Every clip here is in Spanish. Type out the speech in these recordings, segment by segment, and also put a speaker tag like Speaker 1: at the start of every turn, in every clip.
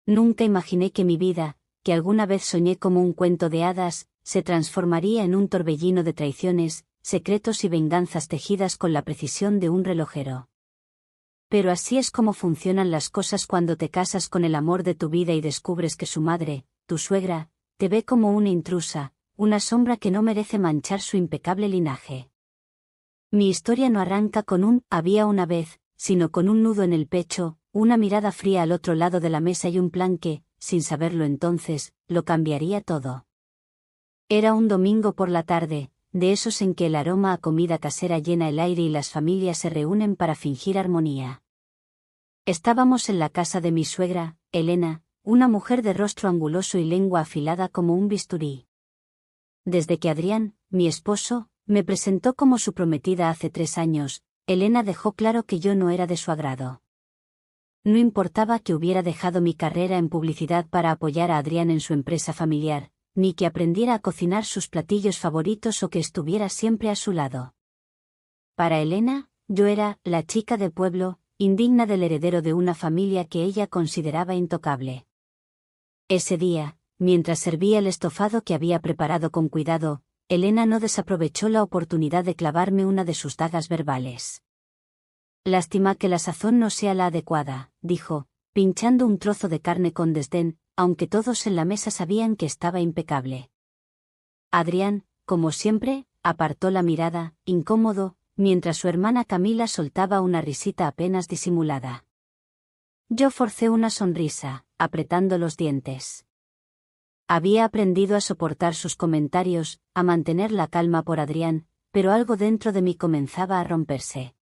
Speaker 1: Nunca imaginé que mi vida, que alguna vez soñé como un cuento de hadas, se transformaría en un torbellino de traiciones, secretos y venganzas tejidas con la precisión de un relojero. Pero así es como funcionan las cosas cuando te casas con el amor de tu vida y descubres que su madre, tu suegra, te ve como una intrusa, una sombra que no merece manchar su impecable linaje. Mi historia no arranca con un «había una vez», sino con un nudo en el pecho, una mirada fría al otro lado de la mesa y un plan que, sin saberlo entonces, lo cambiaría todo. Era un domingo por la tarde, de esos en que el aroma a comida casera llena el aire y las familias se reúnen para fingir armonía. Estábamos en la casa de mi suegra, Elena, una mujer de rostro anguloso y lengua afilada como un bisturí. Desde que Adrián, mi esposo, me presentó como su prometida hace 3 años, Elena dejó claro que yo no era de su agrado. No importaba que hubiera dejado mi carrera en publicidad para apoyar a Adrián en su empresa familiar, ni que aprendiera a cocinar sus platillos favoritos o que estuviera siempre a su lado. Para Elena, yo era la chica de pueblo, indigna del heredero de una familia que ella consideraba intocable. Ese día, mientras servía el estofado que había preparado con cuidado, Elena no desaprovechó la oportunidad de clavarme una de sus dagas verbales. «Lástima que la sazón no sea la adecuada», dijo, pinchando un trozo de carne con desdén, aunque todos en la mesa sabían que estaba impecable. Adrián, como siempre, apartó la mirada, incómodo, mientras su hermana Camila soltaba una risita apenas disimulada. Yo forcé una sonrisa, apretando los dientes. Había aprendido a soportar sus comentarios, a mantener la calma por Adrián, pero algo dentro de mí comenzaba a romperse.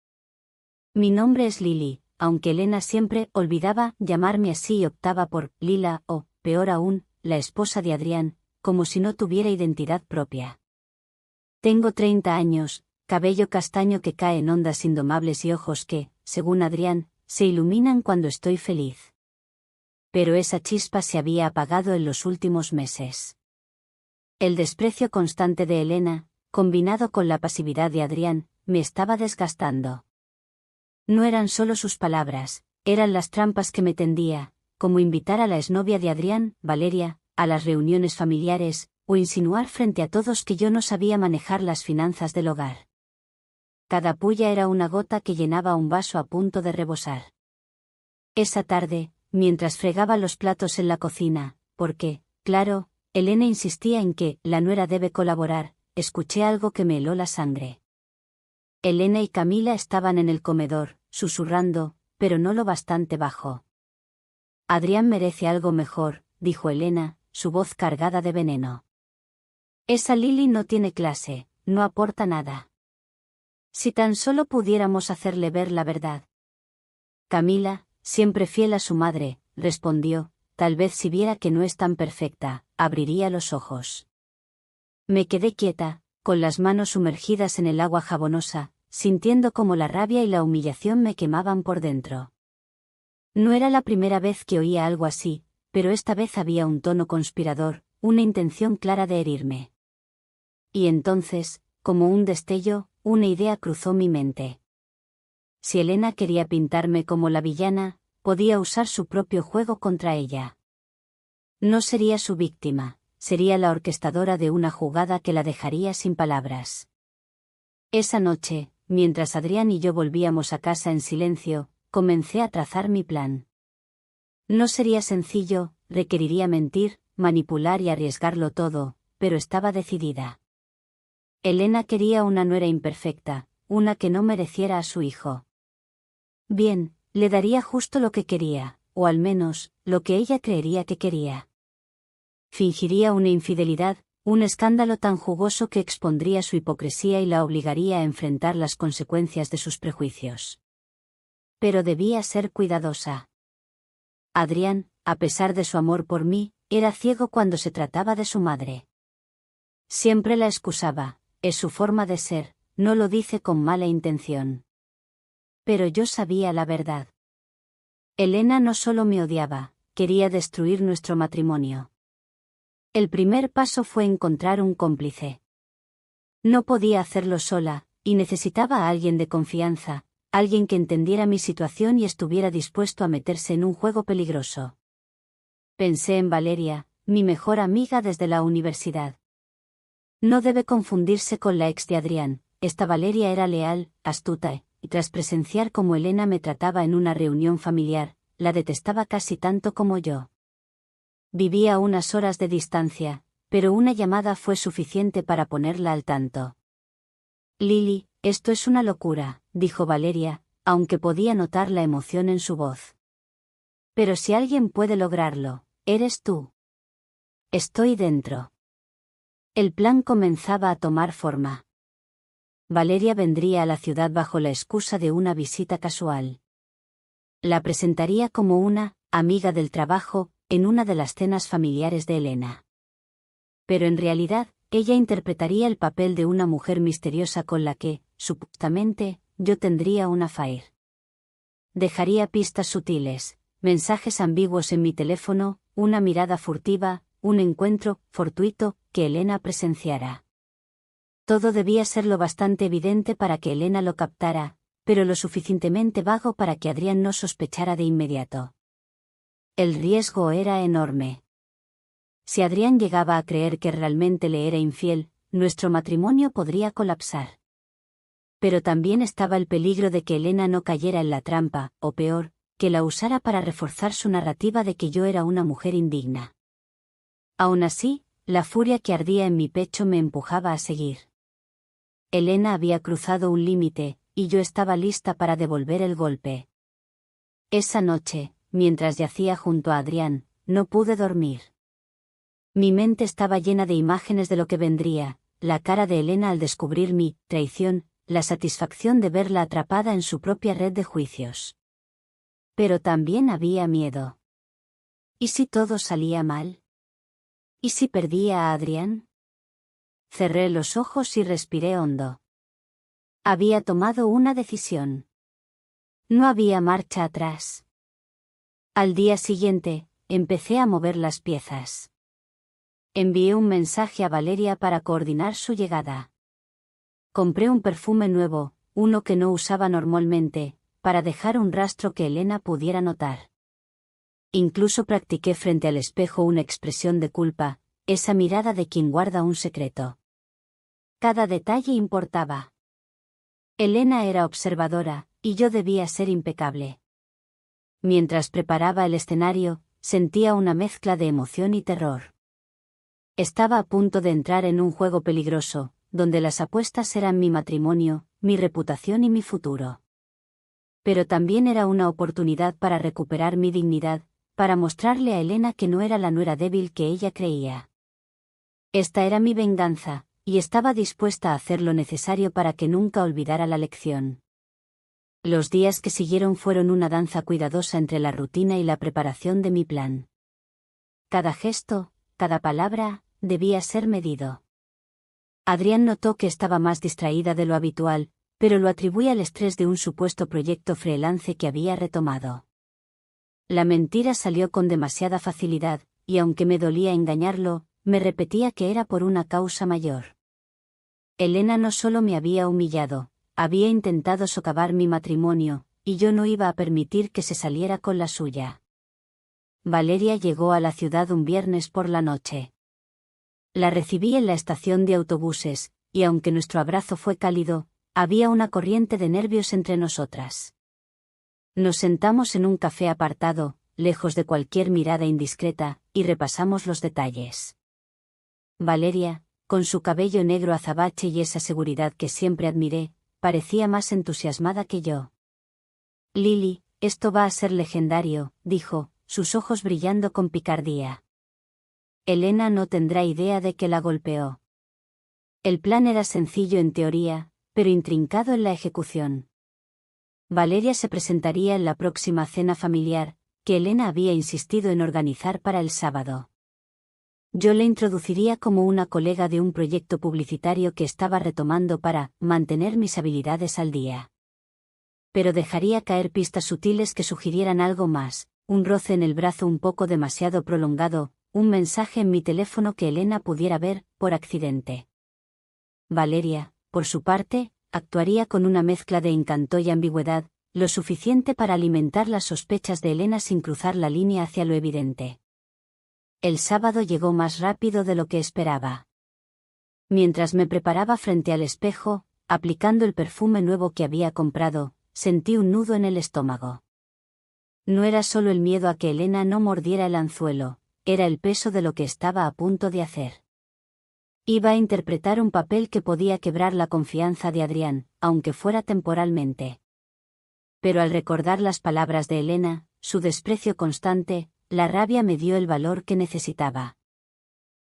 Speaker 1: Mi nombre es Lili, aunque Elena siempre olvidaba llamarme así y optaba por Lila o, peor aún, la esposa de Adrián, como si no tuviera identidad propia. Tengo 30 años, cabello castaño que cae en ondas indomables y ojos que, según Adrián, se iluminan cuando estoy feliz. Pero esa chispa se había apagado en los últimos meses. El desprecio constante de Elena, combinado con la pasividad de Adrián, me estaba desgastando. No eran solo sus palabras, eran las trampas que me tendía, como invitar a la exnovia de Adrián, Valeria, a las reuniones familiares, o insinuar frente a todos que yo no sabía manejar las finanzas del hogar. Cada puya era una gota que llenaba un vaso a punto de rebosar. Esa tarde, mientras fregaba los platos en la cocina, porque, claro, Elena insistía en que la nuera debe colaborar, escuché algo que me heló la sangre. Elena y Camila estaban en el comedor, susurrando, pero no lo bastante bajo. Adrián merece algo mejor, dijo Elena, su voz cargada de veneno. Esa Lili no tiene clase, no aporta nada. Si tan solo pudiéramos hacerle ver la verdad. Camila, siempre fiel a su madre, respondió, tal vez si viera que no es tan perfecta, abriría los ojos. Me quedé quieta, con las manos sumergidas en el agua jabonosa, sintiendo como la rabia y la humillación me quemaban por dentro. No era la primera vez que oía algo así, pero esta vez había un tono conspirador, una intención clara de herirme. Y entonces, como un destello, una idea cruzó mi mente. Si Elena quería pintarme como la villana, podía usar su propio juego contra ella. No sería su víctima, sería la orquestadora de una jugada que la dejaría sin palabras. Esa noche, mientras Adrián y yo volvíamos a casa en silencio, comencé a trazar mi plan. No sería sencillo, requeriría mentir, manipular y arriesgarlo todo, pero estaba decidida. Elena quería una nuera imperfecta, una que no mereciera a su hijo. Bien, le daría justo lo que quería, o al menos, lo que ella creería que quería. Fingiría una infidelidad, un escándalo tan jugoso que expondría su hipocresía y la obligaría a enfrentar las consecuencias de sus prejuicios. Pero debía ser cuidadosa. Adrián, a pesar de su amor por mí, era ciego cuando se trataba de su madre. Siempre la excusaba, es su forma de ser, no lo dice con mala intención. Pero yo sabía la verdad. Elena no solo me odiaba, quería destruir nuestro matrimonio. El primer paso fue encontrar un cómplice. No podía hacerlo sola, y necesitaba a alguien de confianza, alguien que entendiera mi situación y estuviera dispuesto a meterse en un juego peligroso. Pensé en Valeria, mi mejor amiga desde la universidad. No debe confundirse con la ex de Adrián. Esta Valeria era leal, astuta, y tras presenciar cómo Elena me trataba en una reunión familiar, la detestaba casi tanto como yo. Vivía a unas horas de distancia, pero una llamada fue suficiente para ponerla al tanto. Lili, esto es una locura, dijo Valeria, aunque podía notar la emoción en su voz. Pero si alguien puede lograrlo, eres tú. Estoy dentro. El plan comenzaba a tomar forma. Valeria vendría a la ciudad bajo la excusa de una visita casual. La presentaría como una amiga del trabajo en una de las cenas familiares de Elena. Pero en realidad, ella interpretaría el papel de una mujer misteriosa con la que, supuestamente, yo tendría un affair. Dejaría pistas sutiles, mensajes ambiguos en mi teléfono, una mirada furtiva, un encuentro fortuito que Elena presenciara. Todo debía ser lo bastante evidente para que Elena lo captara, pero lo suficientemente vago para que Adrián no sospechara de inmediato. El riesgo era enorme. Si Adrián llegaba a creer que realmente le era infiel, nuestro matrimonio podría colapsar. Pero también estaba el peligro de que Elena no cayera en la trampa, o peor, que la usara para reforzar su narrativa de que yo era una mujer indigna. Aún así, la furia que ardía en mi pecho me empujaba a seguir. Elena había cruzado un límite, y yo estaba lista para devolver el golpe. Esa noche, mientras yacía junto a Adrián, no pude dormir. Mi mente estaba llena de imágenes de lo que vendría, la cara de Elena al descubrir mi traición, la satisfacción de verla atrapada en su propia red de juicios. Pero también había miedo. ¿Y si todo salía mal? ¿Y si perdía a Adrián? Cerré los ojos y respiré hondo. Había tomado una decisión. No había marcha atrás. Al día siguiente, empecé a mover las piezas. Envié un mensaje a Valeria para coordinar su llegada. Compré un perfume nuevo, uno que no usaba normalmente, para dejar un rastro que Elena pudiera notar. Incluso practiqué frente al espejo una expresión de culpa, esa mirada de quien guarda un secreto. Cada detalle importaba. Elena era observadora, y yo debía ser impecable. Mientras preparaba el escenario, sentía una mezcla de emoción y terror. Estaba a punto de entrar en un juego peligroso, donde las apuestas eran mi matrimonio, mi reputación y mi futuro. Pero también era una oportunidad para recuperar mi dignidad, para mostrarle a Elena que no era la nuera débil que ella creía. Esta era mi venganza, y estaba dispuesta a hacer lo necesario para que nunca olvidara la lección. Los días que siguieron fueron una danza cuidadosa entre la rutina y la preparación de mi plan. Cada gesto, cada palabra, debía ser medido. Adrián notó que estaba más distraída de lo habitual, pero lo atribuía al estrés de un supuesto proyecto freelance que había retomado. La mentira salió con demasiada facilidad, y aunque me dolía engañarlo, me repetía que era por una causa mayor. Elena no solo me había humillado, había intentado socavar mi matrimonio, y yo no iba a permitir que se saliera con la suya. Valeria llegó a la ciudad un viernes por la noche. La recibí en la estación de autobuses, y aunque nuestro abrazo fue cálido, había una corriente de nervios entre nosotras. Nos sentamos en un café apartado, lejos de cualquier mirada indiscreta, y repasamos los detalles. Valeria, con su cabello negro azabache y esa seguridad que siempre admiré, parecía más entusiasmada que yo. Lili, esto va a ser legendario, dijo, sus ojos brillando con picardía. Elena no tendrá idea de que la golpeó. El plan era sencillo en teoría, pero intrincado en la ejecución. Valeria se presentaría en la próxima cena familiar, que Elena había insistido en organizar para el sábado. Yo le introduciría como una colega de un proyecto publicitario que estaba retomando para mantener mis habilidades al día. Pero dejaría caer pistas sutiles que sugirieran algo más, un roce en el brazo un poco demasiado prolongado, un mensaje en mi teléfono que Elena pudiera ver, por accidente. Valeria, por su parte, actuaría con una mezcla de encanto y ambigüedad, lo suficiente para alimentar las sospechas de Elena sin cruzar la línea hacia lo evidente. El sábado llegó más rápido de lo que esperaba. Mientras me preparaba frente al espejo, aplicando el perfume nuevo que había comprado, sentí un nudo en el estómago. No era solo el miedo a que Elena no mordiera el anzuelo, era el peso de lo que estaba a punto de hacer. Iba a interpretar un papel que podía quebrar la confianza de Adrián, aunque fuera temporalmente. Pero al recordar las palabras de Elena, su desprecio constante, la rabia me dio el valor que necesitaba.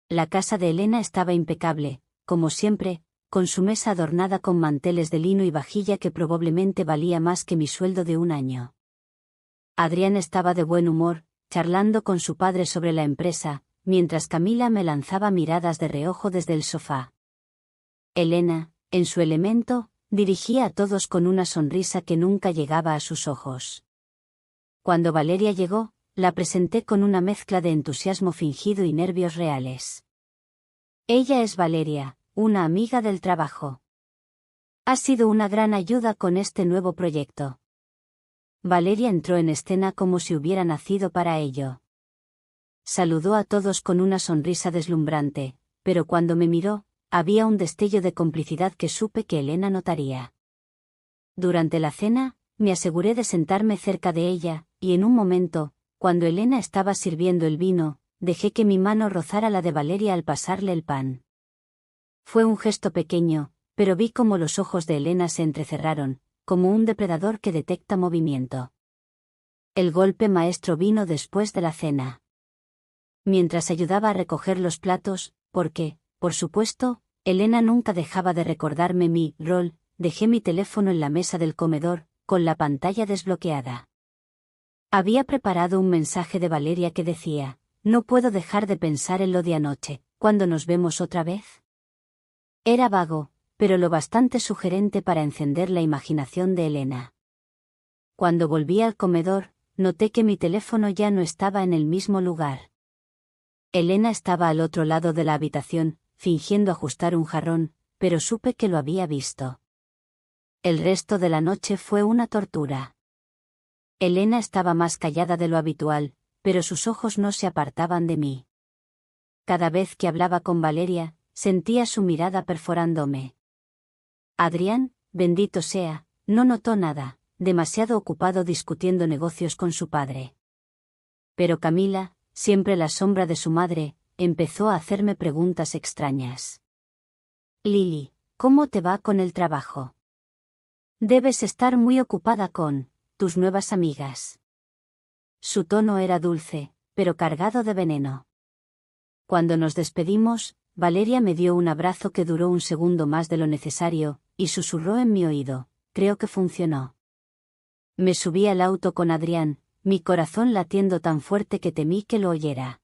Speaker 1: La casa de Elena estaba impecable, como siempre, con su mesa adornada con manteles de lino y vajilla que probablemente valía más que mi sueldo de un año. Adrián estaba de buen humor, charlando con su padre sobre la empresa, mientras Camila me lanzaba miradas de reojo desde el sofá. Elena, en su elemento, dirigía a todos con una sonrisa que nunca llegaba a sus ojos. Cuando Valeria llegó, la presenté con una mezcla de entusiasmo fingido y nervios reales. Ella es Valeria, una amiga del trabajo. Ha sido una gran ayuda con este nuevo proyecto. Valeria entró en escena como si hubiera nacido para ello. Saludó a todos con una sonrisa deslumbrante, pero cuando me miró, había un destello de complicidad que supe que Elena notaría. Durante la cena, me aseguré de sentarme cerca de ella, y en un momento, cuando Elena estaba sirviendo el vino, dejé que mi mano rozara la de Valeria al pasarle el pan. Fue un gesto pequeño, pero vi cómo los ojos de Elena se entrecerraron, como un depredador que detecta movimiento. El golpe maestro vino después de la cena. Mientras ayudaba a recoger los platos, porque, por supuesto, Elena nunca dejaba de recordarme mi rol, dejé mi teléfono en la mesa del comedor, con la pantalla desbloqueada. Había preparado un mensaje de Valeria que decía: no puedo dejar de pensar en lo de anoche, ¿cuándo nos vemos otra vez? Era vago, pero lo bastante sugerente para encender la imaginación de Elena. Cuando volví al comedor, noté que mi teléfono ya no estaba en el mismo lugar. Elena estaba al otro lado de la habitación, fingiendo ajustar un jarrón, pero supe que lo había visto. El resto de la noche fue una tortura. Elena estaba más callada de lo habitual, pero sus ojos no se apartaban de mí. Cada vez que hablaba con Valeria, sentía su mirada perforándome. Adrián, bendito sea, no notó nada, demasiado ocupado discutiendo negocios con su padre. Pero Camila, siempre la sombra de su madre, empezó a hacerme preguntas extrañas. Lili, ¿cómo te va con el trabajo? Debes estar muy ocupada con tus nuevas amigas. Su tono era dulce, pero cargado de veneno. Cuando nos despedimos, Valeria me dio un abrazo que duró un segundo más de lo necesario, y susurró en mi oído: creo que funcionó. Me subí al auto con Adrián, mi corazón latiendo tan fuerte que temí que lo oyera.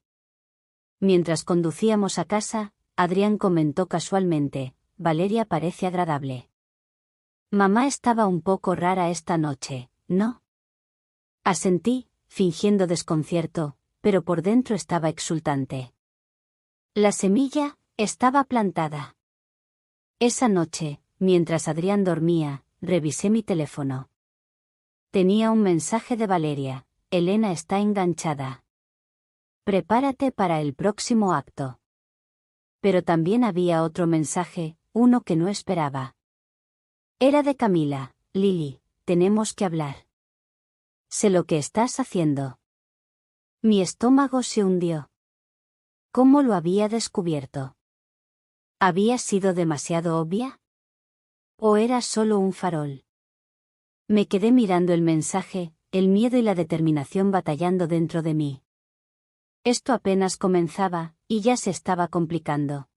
Speaker 1: Mientras conducíamos a casa, Adrián comentó casualmente: Valeria parece agradable. Mamá estaba un poco rara esta noche, ¿no? Asentí, fingiendo desconcierto, pero por dentro estaba exultante. La semilla estaba plantada. Esa noche, mientras Adrián dormía, revisé mi teléfono. Tenía un mensaje de Valeria: Elena está enganchada. Prepárate para el próximo acto. Pero también había otro mensaje, uno que no esperaba. Era de Camila: Lili, tenemos que hablar. Sé lo que estás haciendo. Mi estómago se hundió. ¿Cómo lo había descubierto? ¿Había sido demasiado obvia? ¿O era solo un farol? Me quedé mirando el mensaje, el miedo y la determinación batallando dentro de mí. Esto apenas comenzaba, y ya se estaba complicando.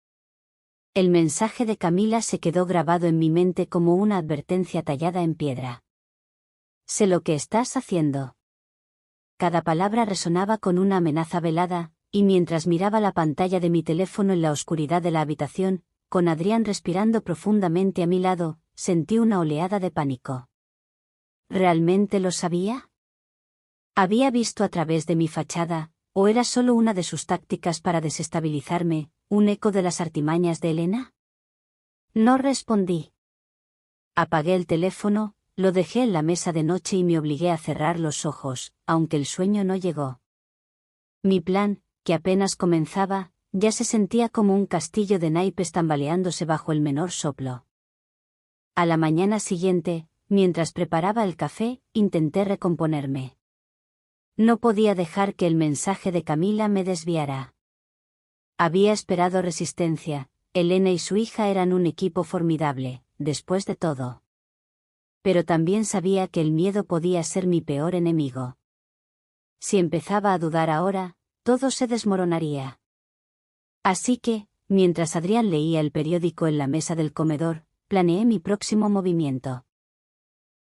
Speaker 1: El mensaje de Camila se quedó grabado en mi mente como una advertencia tallada en piedra. Sé lo que estás haciendo. Cada palabra resonaba con una amenaza velada, y mientras miraba la pantalla de mi teléfono en la oscuridad de la habitación, con Adrián respirando profundamente a mi lado, sentí una oleada de pánico. ¿Realmente lo sabía? ¿Había visto a través de mi fachada, o era solo una de sus tácticas para desestabilizarme, un eco de las artimañas de Elena? No respondí. Apagué el teléfono, lo dejé en la mesa de noche y me obligué a cerrar los ojos, aunque el sueño no llegó. Mi plan, que apenas comenzaba, ya se sentía como un castillo de naipes tambaleándose bajo el menor soplo. A la mañana siguiente, mientras preparaba el café, intenté recomponerme. No podía dejar que el mensaje de Camila me desviara. Había esperado resistencia. Elena y su hija eran un equipo formidable, después de todo. Pero también sabía que el miedo podía ser mi peor enemigo. Si empezaba a dudar ahora, todo se desmoronaría. Así que, mientras Adrián leía el periódico en la mesa del comedor, planeé mi próximo movimiento.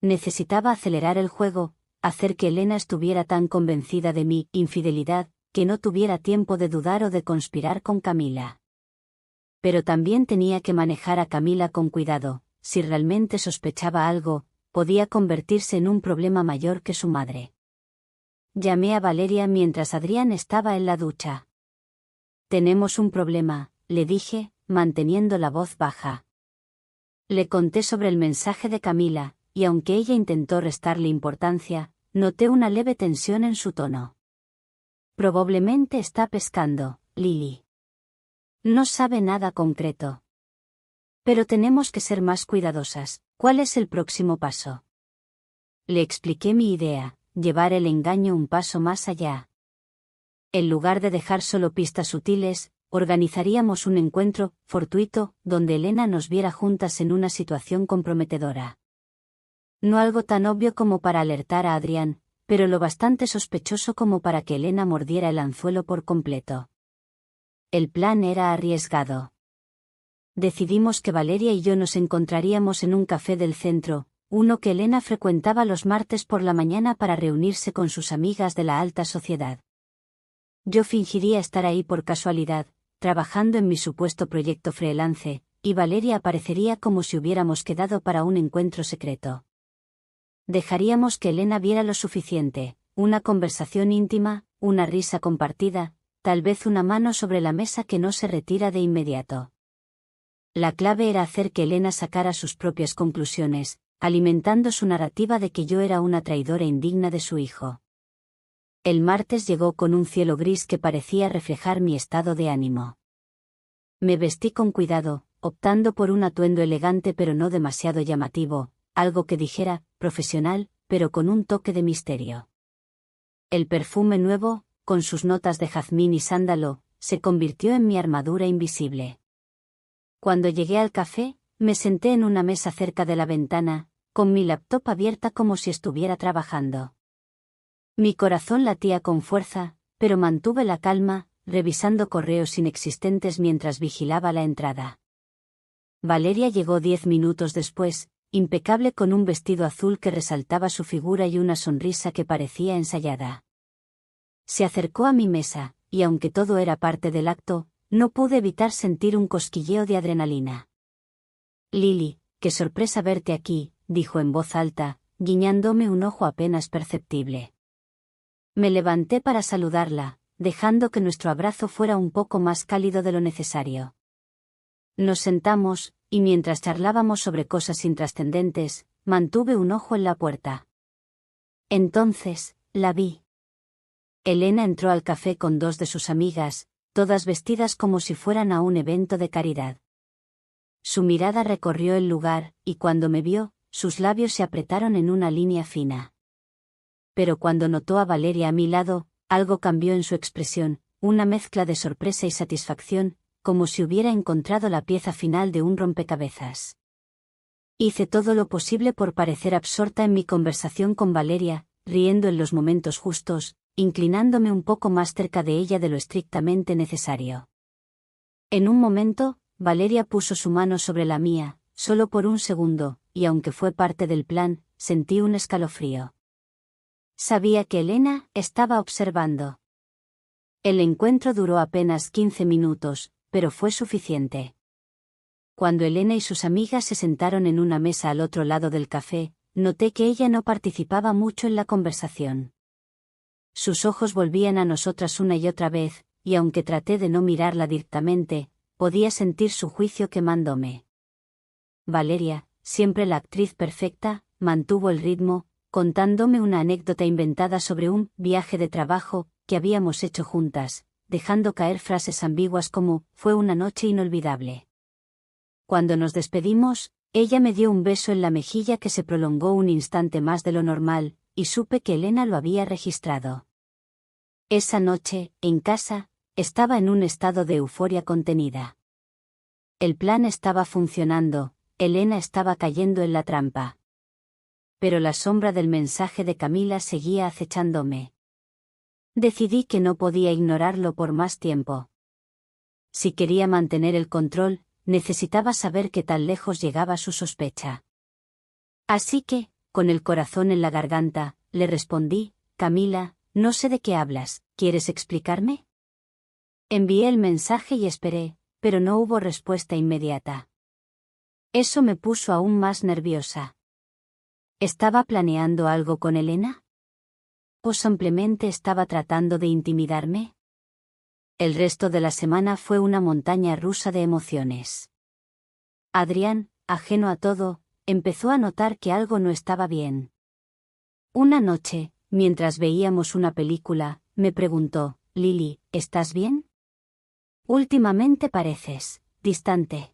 Speaker 1: Necesitaba acelerar el juego, hacer que Elena estuviera tan convencida de mi infidelidad, que no tuviera tiempo de dudar o de conspirar con Camila. Pero también tenía que manejar a Camila con cuidado. Si realmente sospechaba algo, podía convertirse en un problema mayor que su madre. Llamé a Valeria mientras Adrián estaba en la ducha. «Tenemos un problema», le dije, manteniendo la voz baja. Le conté sobre el mensaje de Camila, y aunque ella intentó restarle importancia, noté una leve tensión en su tono. «Probablemente está pescando, Lily. No sabe nada concreto. Pero tenemos que ser más cuidadosas. ¿Cuál es el próximo paso?». Le expliqué mi idea, llevar el engaño un paso más allá. En lugar de dejar solo pistas sutiles, organizaríamos un encuentro fortuito, donde Elena nos viera juntas en una situación comprometedora. No algo tan obvio como para alertar a Adrián, pero lo bastante sospechoso como para que Elena mordiera el anzuelo por completo. El plan era arriesgado. Decidimos que Valeria y yo nos encontraríamos en un café del centro, uno que Elena frecuentaba los martes por la mañana para reunirse con sus amigas de la alta sociedad. Yo fingiría estar ahí por casualidad, trabajando en mi supuesto proyecto freelance, y Valeria aparecería como si hubiéramos quedado para un encuentro secreto. Dejaríamos que Elena viera lo suficiente, una conversación íntima, una risa compartida, tal vez una mano sobre la mesa que no se retira de inmediato. La clave era hacer que Elena sacara sus propias conclusiones, alimentando su narrativa de que yo era una traidora indigna de su hijo. El martes llegó con un cielo gris que parecía reflejar mi estado de ánimo. Me vestí con cuidado, optando por un atuendo elegante pero no demasiado llamativo, algo que dijera, profesional, pero con un toque de misterio. El perfume nuevo, con sus notas de jazmín y sándalo, se convirtió en mi armadura invisible. Cuando llegué al café, me senté en una mesa cerca de la ventana, con mi laptop abierta como si estuviera trabajando. Mi corazón latía con fuerza, pero mantuve la calma, revisando correos inexistentes mientras vigilaba la entrada. Valeria llegó 10 minutos después, impecable con un vestido azul que resaltaba su figura y una sonrisa que parecía ensayada. Se acercó a mi mesa, y aunque todo era parte del acto, no pude evitar sentir un cosquilleo de adrenalina. «Lily, qué sorpresa verte aquí», dijo en voz alta, guiñándome un ojo apenas perceptible. Me levanté para saludarla, dejando que nuestro abrazo fuera un poco más cálido de lo necesario. Nos sentamos, y mientras charlábamos sobre cosas intrascendentes, mantuve un ojo en la puerta. Entonces, la vi. Elena entró al café con 2 de sus amigas, todas vestidas como si fueran a un evento de caridad. Su mirada recorrió el lugar, y cuando me vio, sus labios se apretaron en una línea fina. Pero cuando notó a Valeria a mi lado, algo cambió en su expresión, una mezcla de sorpresa y satisfacción, como si hubiera encontrado la pieza final de un rompecabezas. Hice todo lo posible por parecer absorta en mi conversación con Valeria, riendo en los momentos justos, inclinándome un poco más cerca de ella de lo estrictamente necesario. En un momento, Valeria puso su mano sobre la mía, solo por un segundo, y aunque fue parte del plan, sentí un escalofrío. Sabía que Elena estaba observando. El encuentro duró apenas 15 minutos, pero fue suficiente. Cuando Elena y sus amigas se sentaron en una mesa al otro lado del café, noté que ella no participaba mucho en la conversación. Sus ojos volvían a nosotras una y otra vez, y aunque traté de no mirarla directamente, podía sentir su juicio quemándome. Valeria, siempre la actriz perfecta, mantuvo el ritmo, contándome una anécdota inventada sobre un viaje de trabajo que habíamos hecho juntas, dejando caer frases ambiguas como, fue una noche inolvidable. Cuando nos despedimos, ella me dio un beso en la mejilla que se prolongó un instante más de lo normal, y supe que Elena lo había registrado. Esa noche, en casa, estaba en un estado de euforia contenida. El plan estaba funcionando, Elena estaba cayendo en la trampa. Pero la sombra del mensaje de Camila seguía acechándome. Decidí que no podía ignorarlo por más tiempo. Si quería mantener el control, necesitaba saber qué tan lejos llegaba su sospecha. Así que, con el corazón en la garganta, le respondí, Camila, no sé de qué hablas, ¿quieres explicarme? Envié el mensaje y esperé, pero no hubo respuesta inmediata. Eso me puso aún más nerviosa. ¿Estaba planeando algo con Elena? ¿O simplemente estaba tratando de intimidarme? El resto de la semana fue una montaña rusa de emociones. Adrián, ajeno a todo, empezó a notar que algo no estaba bien. Una noche, mientras veíamos una película, me preguntó, Lily, ¿estás bien? Últimamente pareces distante.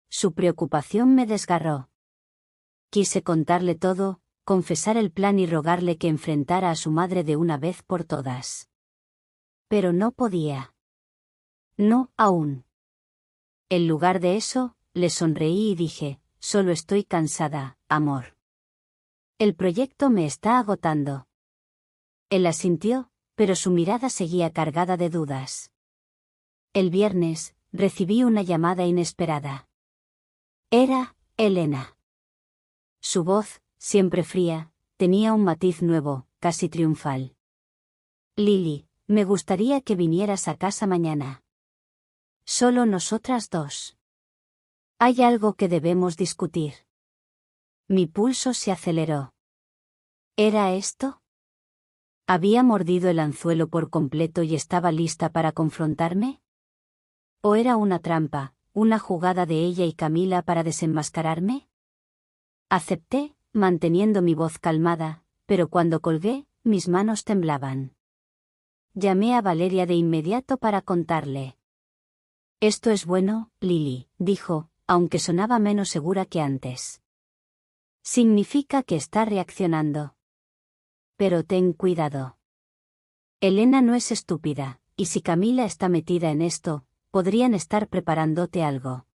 Speaker 1: Su preocupación me desgarró. Quise contarle todo, confesar el plan y rogarle que enfrentara a su madre de una vez por todas. Pero no podía. No, aún. En lugar de eso, le sonreí y dije, solo estoy cansada, amor. El proyecto me está agotando. Él asintió, pero su mirada seguía cargada de dudas. El viernes, recibí una llamada inesperada. Era Elena. Su voz, siempre fría, tenía un matiz nuevo, casi triunfal. Lily, me gustaría que vinieras a casa mañana. Solo nosotras dos. Hay algo que debemos discutir. Mi pulso se aceleró. ¿Era esto? ¿Había mordido el anzuelo por completo y estaba lista para confrontarme? ¿O era una trampa, una jugada de ella y Camila para desenmascararme? Acepté, manteniendo mi voz calmada, pero cuando colgué, mis manos temblaban. Llamé a Valeria de inmediato para contarle. Esto es bueno, Lily, dijo, aunque sonaba menos segura que antes. Significa que está reaccionando. Pero ten cuidado. Elena no es estúpida, y si Camila está metida en esto, podrían estar preparándote algo.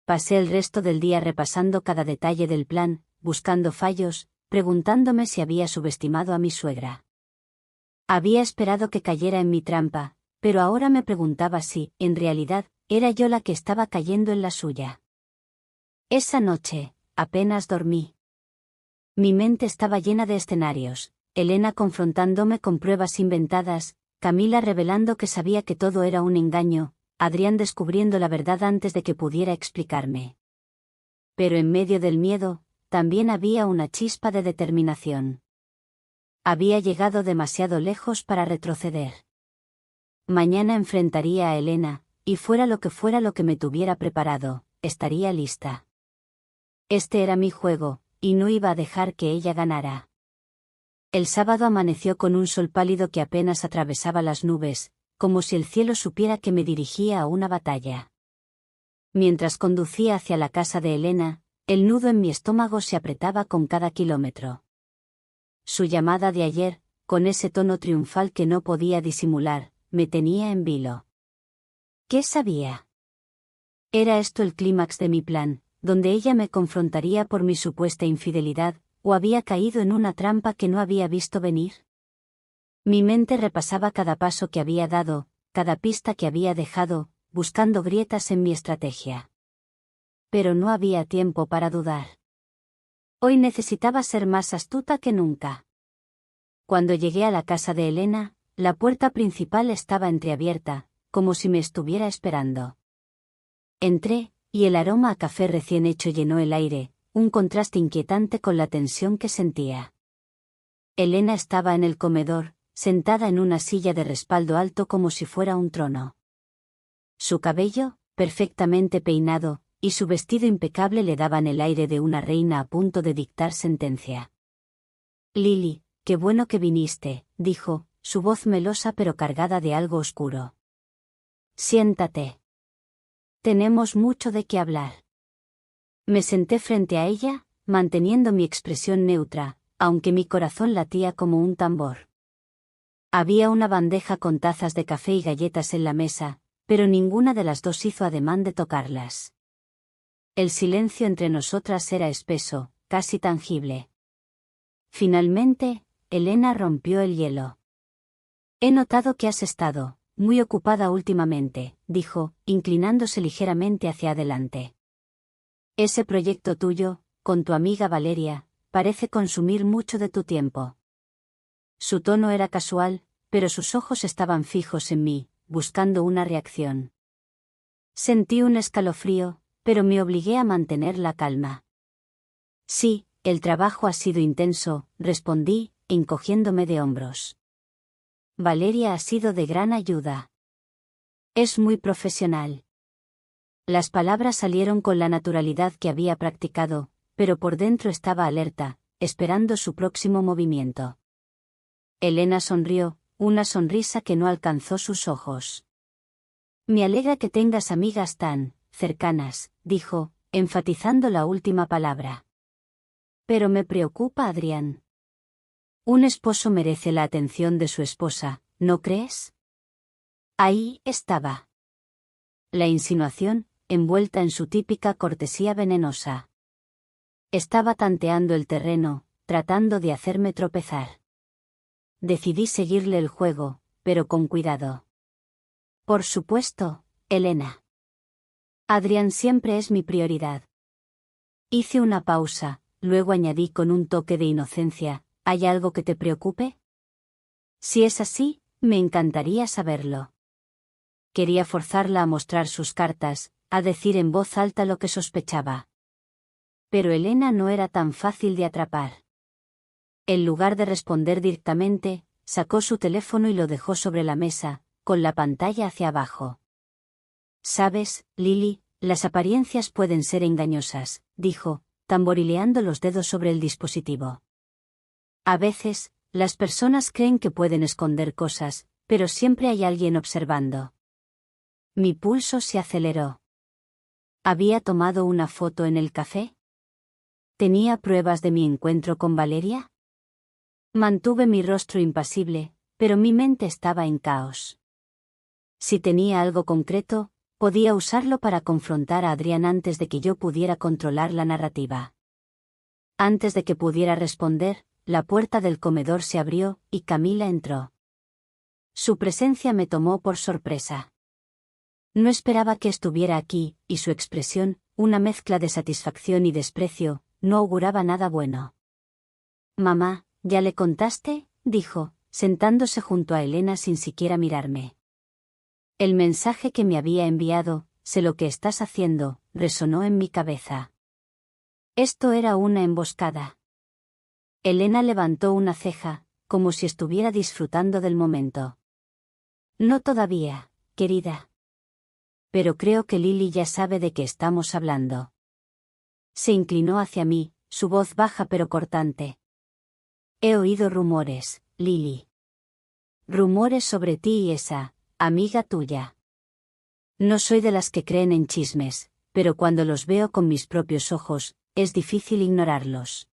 Speaker 1: Pasé el resto del día repasando cada detalle del plan, buscando fallos, preguntándome si había subestimado a mi suegra. Había esperado que cayera en mi trampa, pero ahora me preguntaba si, en realidad, era yo la que estaba cayendo en la suya. Esa noche, apenas dormí. Mi mente estaba llena de escenarios, Elena confrontándome con pruebas inventadas, Camila revelando que sabía que todo era un engaño, Adrián descubriendo la verdad antes de que pudiera explicarme. Pero en medio del miedo, también había una chispa de determinación. Había llegado demasiado lejos para retroceder. Mañana enfrentaría a Elena, y fuera lo que me tuviera preparado, estaría lista. Este era mi juego, y no iba a dejar que ella ganara. El sábado amaneció con un sol pálido que apenas atravesaba las nubes, como si el cielo supiera que me dirigía a una batalla. Mientras conducía hacia la casa de Elena, el nudo en mi estómago se apretaba con cada kilómetro. Su llamada de ayer, con ese tono triunfal que no podía disimular, me tenía en vilo. ¿Qué sabía? ¿Era esto el clímax de mi plan, donde ella me confrontaría por mi supuesta infidelidad, o había caído en una trampa que no había visto venir? Mi mente repasaba cada paso que había dado, cada pista que había dejado, buscando grietas en mi estrategia. Pero no había tiempo para dudar. Hoy necesitaba ser más astuta que nunca. Cuando llegué a la casa de Elena, la puerta principal estaba entreabierta, como si me estuviera esperando. Entré, y el aroma a café recién hecho llenó el aire, un contraste inquietante con la tensión que sentía. Elena estaba en el comedor, sentada en una silla de respaldo alto como si fuera un trono. Su cabello, perfectamente peinado, y su vestido impecable le daban el aire de una reina a punto de dictar sentencia. Lily, qué bueno que viniste, dijo, su voz melosa pero cargada de algo oscuro. Siéntate. Tenemos mucho de qué hablar. Me senté frente a ella, manteniendo mi expresión neutra, aunque mi corazón latía como un tambor. Había una bandeja con tazas de café y galletas en la mesa, pero ninguna de las dos hizo ademán de tocarlas. El silencio entre nosotras era espeso, casi tangible. Finalmente, Elena rompió el hielo. He notado que has estado muy ocupada últimamente, dijo, inclinándose ligeramente hacia adelante. Ese proyecto tuyo, con tu amiga Valeria, parece consumir mucho de tu tiempo. Su tono era casual, pero sus ojos estaban fijos en mí, buscando una reacción. Sentí un escalofrío, pero me obligué a mantener la calma. Sí, el trabajo ha sido intenso, respondí, encogiéndome de hombros. Valeria ha sido de gran ayuda. Es muy profesional. Las palabras salieron con la naturalidad que había practicado, pero por dentro estaba alerta, esperando su próximo movimiento. Elena sonrió, una sonrisa que no alcanzó sus ojos. Me alegra que tengas amigas tan cercanas, dijo, enfatizando la última palabra. Pero me preocupa Adrián. Un esposo merece la atención de su esposa, ¿no crees? Ahí estaba. La insinuación, envuelta en su típica cortesía venenosa. Estaba tanteando el terreno, tratando de hacerme tropezar. Decidí seguirle el juego, pero con cuidado. Por supuesto, Elena. Adrián siempre es mi prioridad. Hice una pausa, luego añadí con un toque de inocencia, ¿hay algo que te preocupe? Si es así, me encantaría saberlo. Quería forzarla a mostrar sus cartas, a decir en voz alta lo que sospechaba. Pero Elena no era tan fácil de atrapar. En lugar de responder directamente, sacó su teléfono y lo dejó sobre la mesa, con la pantalla hacia abajo. Sabes, Lily, las apariencias pueden ser engañosas, dijo, tamborileando los dedos sobre el dispositivo. A veces, las personas creen que pueden esconder cosas, pero siempre hay alguien observando. Mi pulso se aceleró. ¿Había tomado una foto en el café? ¿Tenía pruebas de mi encuentro con Valeria? Mantuve mi rostro impasible, pero mi mente estaba en caos. Si tenía algo concreto, podía usarlo para confrontar a Adrián antes de que yo pudiera controlar la narrativa. Antes de que pudiera responder, la puerta del comedor se abrió, y Camila entró. Su presencia me tomó por sorpresa. No esperaba que estuviera aquí, y su expresión, una mezcla de satisfacción y desprecio, no auguraba nada bueno. Mamá, ¿ya le contaste?, dijo, sentándose junto a Elena sin siquiera mirarme. El mensaje que me había enviado, sé lo que estás haciendo, resonó en mi cabeza. Esto era una emboscada. Elena levantó una ceja, como si estuviera disfrutando del momento. No todavía, querida. Pero creo que Lily ya sabe de qué estamos hablando. Se inclinó hacia mí, su voz baja pero cortante. He oído rumores, Lily. Rumores sobre ti y esa amiga tuya. No soy de las que creen en chismes, pero cuando los veo con mis propios ojos, es difícil ignorarlos.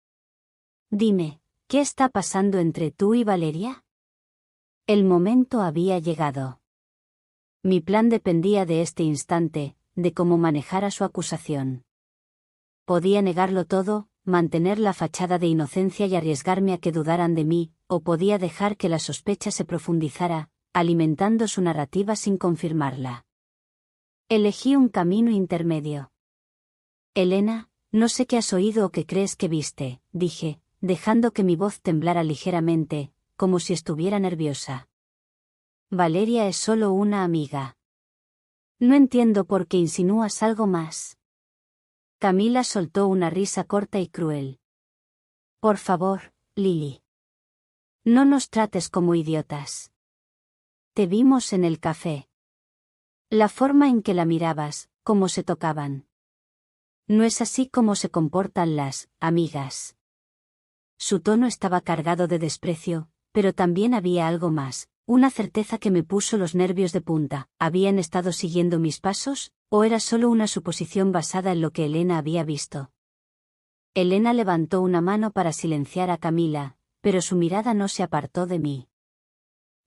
Speaker 1: Dime, ¿qué está pasando entre tú y Valeria? El momento había llegado. Mi plan dependía de este instante, de cómo manejara su acusación. Podía negarlo todo, mantener la fachada de inocencia y arriesgarme a que dudaran de mí, o podía dejar que la sospecha se profundizara, alimentando su narrativa sin confirmarla. Elegí un camino intermedio. Elena, no sé qué has oído o qué crees que viste, dije, dejando que mi voz temblara ligeramente, como si estuviera nerviosa. Valeria es solo una amiga. No entiendo por qué insinúas algo más. Camila soltó una risa corta y cruel. Por favor, Lily. No nos trates como idiotas. Te vimos en el café. La forma en que la mirabas, cómo se tocaban. No es así como se comportan las amigas. Su tono estaba cargado de desprecio, pero también había algo más, una certeza que me puso los nervios de punta. ¿Habían estado siguiendo mis pasos, o era solo una suposición basada en lo que Elena había visto? Elena levantó una mano para silenciar a Camila, pero su mirada no se apartó de mí.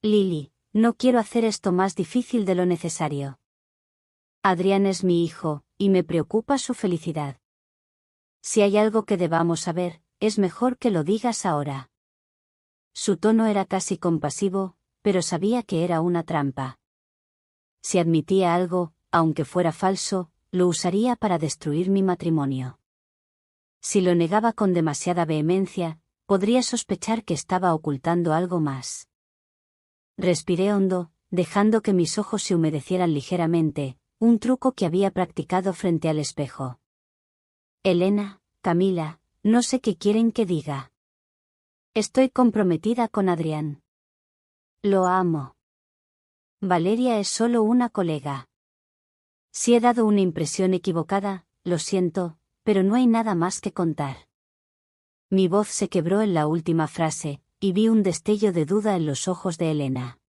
Speaker 1: Lily, no quiero hacer esto más difícil de lo necesario. Adrián es mi hijo, y me preocupa su felicidad. Si hay algo que debamos saber, es mejor que lo digas ahora. Su tono era casi compasivo, pero sabía que era una trampa. Si admitía algo, aunque fuera falso, lo usaría para destruir mi matrimonio. Si lo negaba con demasiada vehemencia, podría sospechar que estaba ocultando algo más. Respiré hondo, dejando que mis ojos se humedecieran ligeramente, un truco que había practicado frente al espejo. Elena, Camila, no sé qué quieren que diga. Estoy comprometida con Adrián. Lo amo. Valeria es solo una colega. Si he dado una impresión equivocada, lo siento, pero no hay nada más que contar. Mi voz se quebró en la última frase, y vi un destello de duda en los ojos de Elena.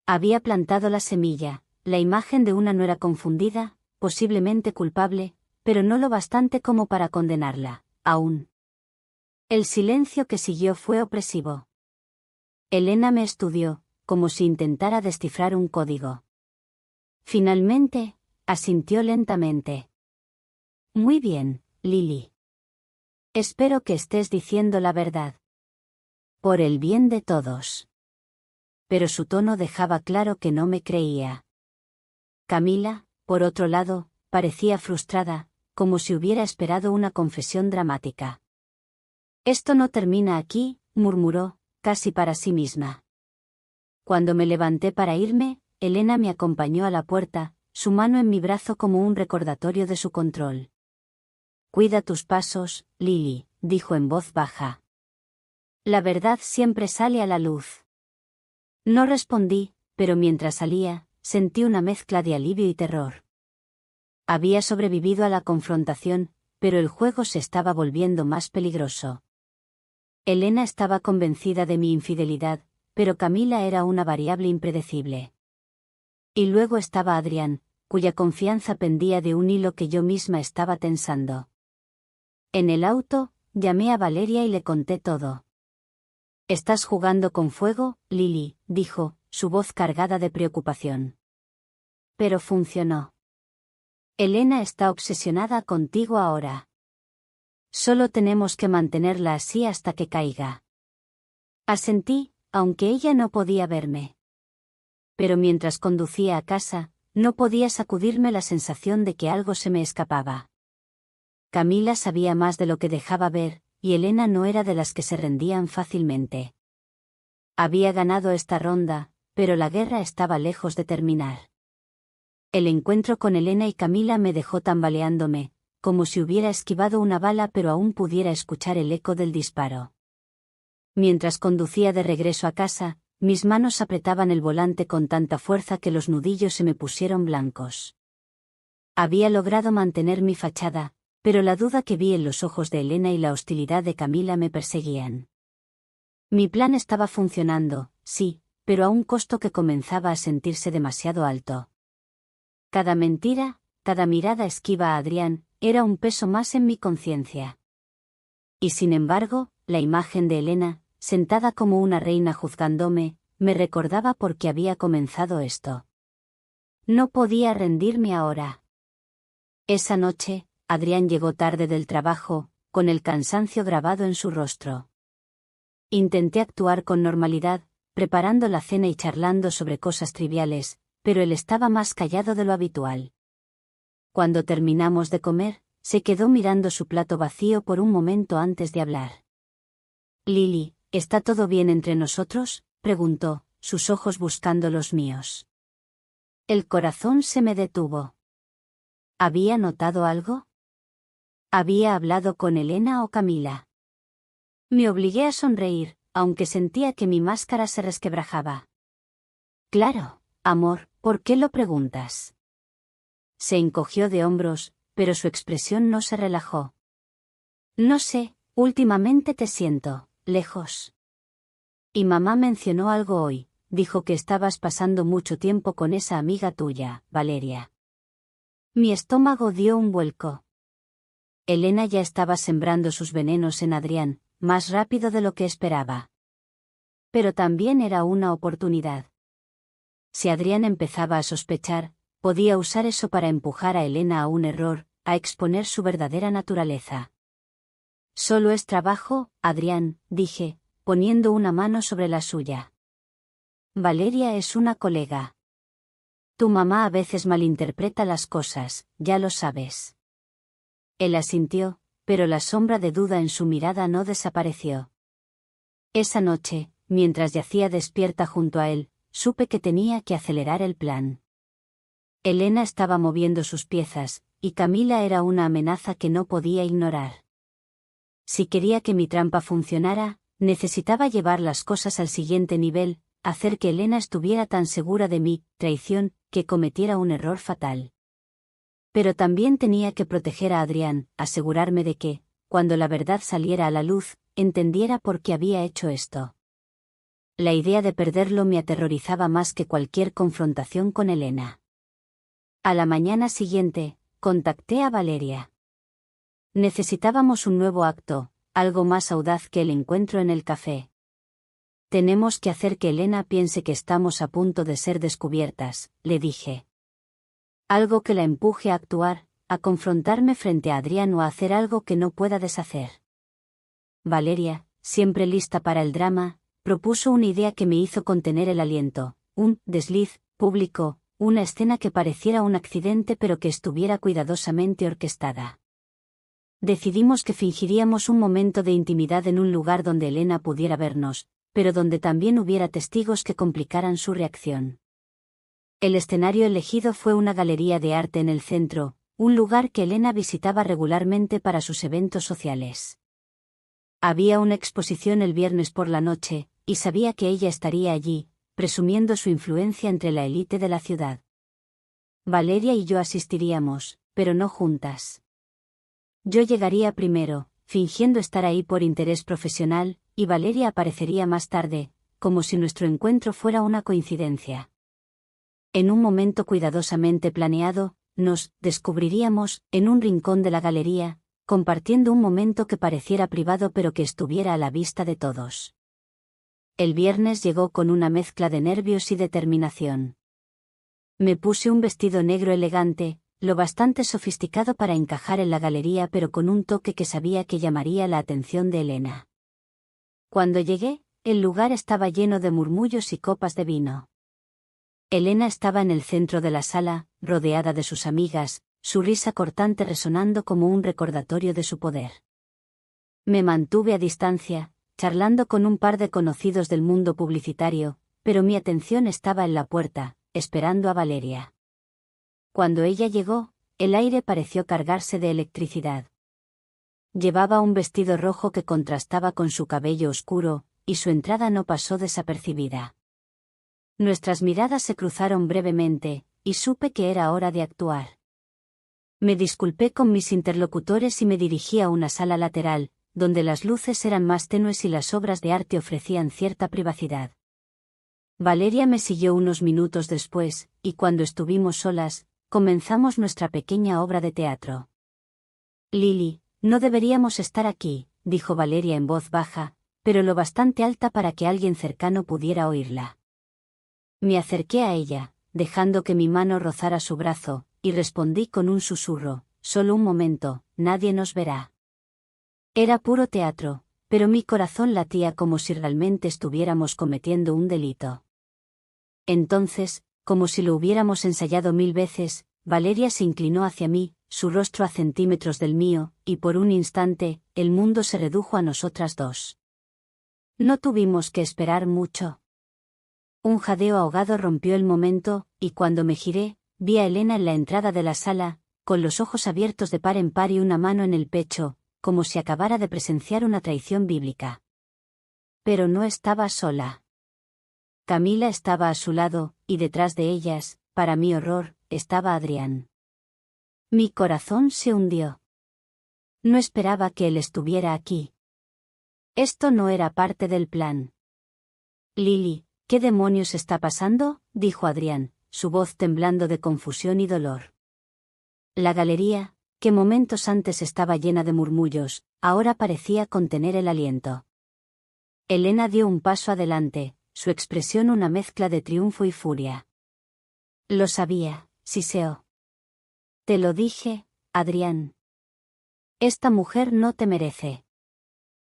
Speaker 1: Había plantado la semilla, la imagen de una nuera confundida, posiblemente culpable, pero no lo bastante como para condenarla, aún. El silencio que siguió fue opresivo. Elena me estudió, como si intentara descifrar un código. Finalmente, asintió lentamente. Muy bien, Lily. Espero que estés diciendo la verdad. Por el bien de todos. Pero su tono dejaba claro que no me creía. Camila, por otro lado, parecía frustrada, como si hubiera esperado una confesión dramática. Esto no termina aquí, murmuró, casi para sí misma. Cuando me levanté para irme, Elena me acompañó a la puerta, su mano en mi brazo como un recordatorio de su control. Cuida tus pasos, Lily, dijo en voz baja. La verdad siempre sale a la luz. No respondí, pero mientras salía, sentí una mezcla de alivio y terror. Había sobrevivido a la confrontación, pero el juego se estaba volviendo más peligroso. Elena estaba convencida de mi infidelidad, pero Camila era una variable impredecible. Y luego estaba Adrián, cuya confianza pendía de un hilo que yo misma estaba tensando. En el auto, llamé a Valeria y le conté todo. «Estás jugando con fuego, Lily», dijo, su voz cargada de preocupación. Pero funcionó. Elena está obsesionada contigo ahora. Solo tenemos que mantenerla así hasta que caiga. Asentí, aunque ella no podía verme. Pero mientras conducía a casa, no podía sacudirme la sensación de que algo se me escapaba. Camila sabía más de lo que dejaba ver, y Elena no era de las que se rendían fácilmente. Había ganado esta ronda, pero la guerra estaba lejos de terminar. El encuentro con Elena y Camila me dejó tambaleándome, como si hubiera esquivado una bala pero aún pudiera escuchar el eco del disparo. Mientras conducía de regreso a casa, mis manos apretaban el volante con tanta fuerza que los nudillos se me pusieron blancos. Había logrado mantener mi fachada, pero la duda que vi en los ojos de Elena y la hostilidad de Camila me perseguían. Mi plan estaba funcionando, sí, pero a un costo que comenzaba a sentirse demasiado alto. Cada mentira, cada mirada esquiva a Adrián, era un peso más en mi conciencia. Y sin embargo, la imagen de Elena, sentada como una reina juzgándome, me recordaba por qué había comenzado esto. No podía rendirme ahora. Esa noche, Adrián llegó tarde del trabajo, con el cansancio grabado en su rostro. Intenté actuar con normalidad, preparando la cena y charlando sobre cosas triviales, pero él estaba más callado de lo habitual. Cuando terminamos de comer, se quedó mirando su plato vacío por un momento antes de hablar. «Lily, ¿está todo bien entre nosotros?», preguntó, sus ojos buscando los míos. El corazón se me detuvo. ¿Había notado algo? ¿Había hablado con Elena o Camila? Me obligué a sonreír, aunque sentía que mi máscara se resquebrajaba. «Claro, amor, ¿por qué lo preguntas?». Se encogió de hombros, pero su expresión no se relajó. «No sé, últimamente te siento lejos». Y mamá mencionó algo hoy, dijo que estabas pasando mucho tiempo con esa amiga tuya, Valeria. Mi estómago dio un vuelco. Elena ya estaba sembrando sus venenos en Adrián, más rápido de lo que esperaba. Pero también era una oportunidad. Si Adrián empezaba a sospechar, podía usar eso para empujar a Elena a un error, a exponer su verdadera naturaleza. Solo es trabajo, Adrián, dije, poniendo una mano sobre la suya. Valeria es una colega. Tu mamá a veces malinterpreta las cosas, ya lo sabes. Él asintió, pero la sombra de duda en su mirada no desapareció. Esa noche, mientras yacía despierta junto a él, supe que tenía que acelerar el plan. Elena estaba moviendo sus piezas, y Camila era una amenaza que no podía ignorar. Si quería que mi trampa funcionara, necesitaba llevar las cosas al siguiente nivel, hacer que Elena estuviera tan segura de mi traición, que cometiera un error fatal. Pero también tenía que proteger a Adrián, asegurarme de que, cuando la verdad saliera a la luz, entendiera por qué había hecho esto. La idea de perderlo me aterrorizaba más que cualquier confrontación con Elena. A la mañana siguiente, contacté a Valeria. Necesitábamos un nuevo acto, algo más audaz que el encuentro en el café. Tenemos que hacer que Elena piense que estamos a punto de ser descubiertas, le dije. Algo que la empuje a actuar, a confrontarme frente a Adrián o a hacer algo que no pueda deshacer. Valeria, siempre lista para el drama, propuso una idea que me hizo contener el aliento, un desliz público, una escena que pareciera un accidente pero que estuviera cuidadosamente orquestada. Decidimos que fingiríamos un momento de intimidad en un lugar donde Elena pudiera vernos, pero donde también hubiera testigos que complicaran su reacción. El escenario elegido fue una galería de arte en el centro, un lugar que Elena visitaba regularmente para sus eventos sociales. Había una exposición el viernes por la noche, y sabía que ella estaría allí, presumiendo su influencia entre la élite de la ciudad. Valeria y yo asistiríamos, pero no juntas. Yo llegaría primero, fingiendo estar ahí por interés profesional, y Valeria aparecería más tarde, como si nuestro encuentro fuera una coincidencia. En un momento cuidadosamente planeado, nos descubriríamos en un rincón de la galería, compartiendo un momento que pareciera privado pero que estuviera a la vista de todos. El viernes llegó con una mezcla de nervios y determinación. Me puse un vestido negro elegante, lo bastante sofisticado para encajar en la galería pero con un toque que sabía que llamaría la atención de Elena. Cuando llegué, el lugar estaba lleno de murmullos y copas de vino. Elena estaba en el centro de la sala, rodeada de sus amigas, su risa cortante resonando como un recordatorio de su poder. Me mantuve a distancia, charlando con un par de conocidos del mundo publicitario, pero mi atención estaba en la puerta, esperando a Valeria. Cuando ella llegó, el aire pareció cargarse de electricidad. Llevaba un vestido rojo que contrastaba con su cabello oscuro, y su entrada no pasó desapercibida. Nuestras miradas se cruzaron brevemente, y supe que era hora de actuar. Me disculpé con mis interlocutores y me dirigí a una sala lateral, donde las luces eran más tenues y las obras de arte ofrecían cierta privacidad. Valeria me siguió unos minutos después, y cuando estuvimos solas, comenzamos nuestra pequeña obra de teatro. Lily, no deberíamos estar aquí, dijo Valeria en voz baja, pero lo bastante alta para que alguien cercano pudiera oírla. Me acerqué a ella, dejando que mi mano rozara su brazo, y respondí con un susurro, solo un momento, nadie nos verá. Era puro teatro, pero mi corazón latía como si realmente estuviéramos cometiendo un delito. Entonces, como si lo hubiéramos ensayado 1000 veces, Valeria se inclinó hacia mí, su rostro a centímetros del mío, y por un instante, el mundo se redujo a nosotras dos. No tuvimos que esperar mucho. Un jadeo ahogado rompió el momento, y cuando me giré, vi a Elena en la entrada de la sala, con los ojos abiertos de par en par y una mano en el pecho, como si acabara de presenciar una traición bíblica. Pero no estaba sola. Camila estaba a su lado, y detrás de ellas, para mi horror, estaba Adrián. Mi corazón se hundió. No esperaba que él estuviera aquí. Esto no era parte del plan. Lily, ¿qué demonios está pasando?, dijo Adrián, su voz temblando de confusión y dolor. La galería, que momentos antes estaba llena de murmullos, ahora parecía contener el aliento. Elena dio un paso adelante, su expresión una mezcla de triunfo y furia. Lo sabía, siseó. Te lo dije, Adrián. Esta mujer no te merece.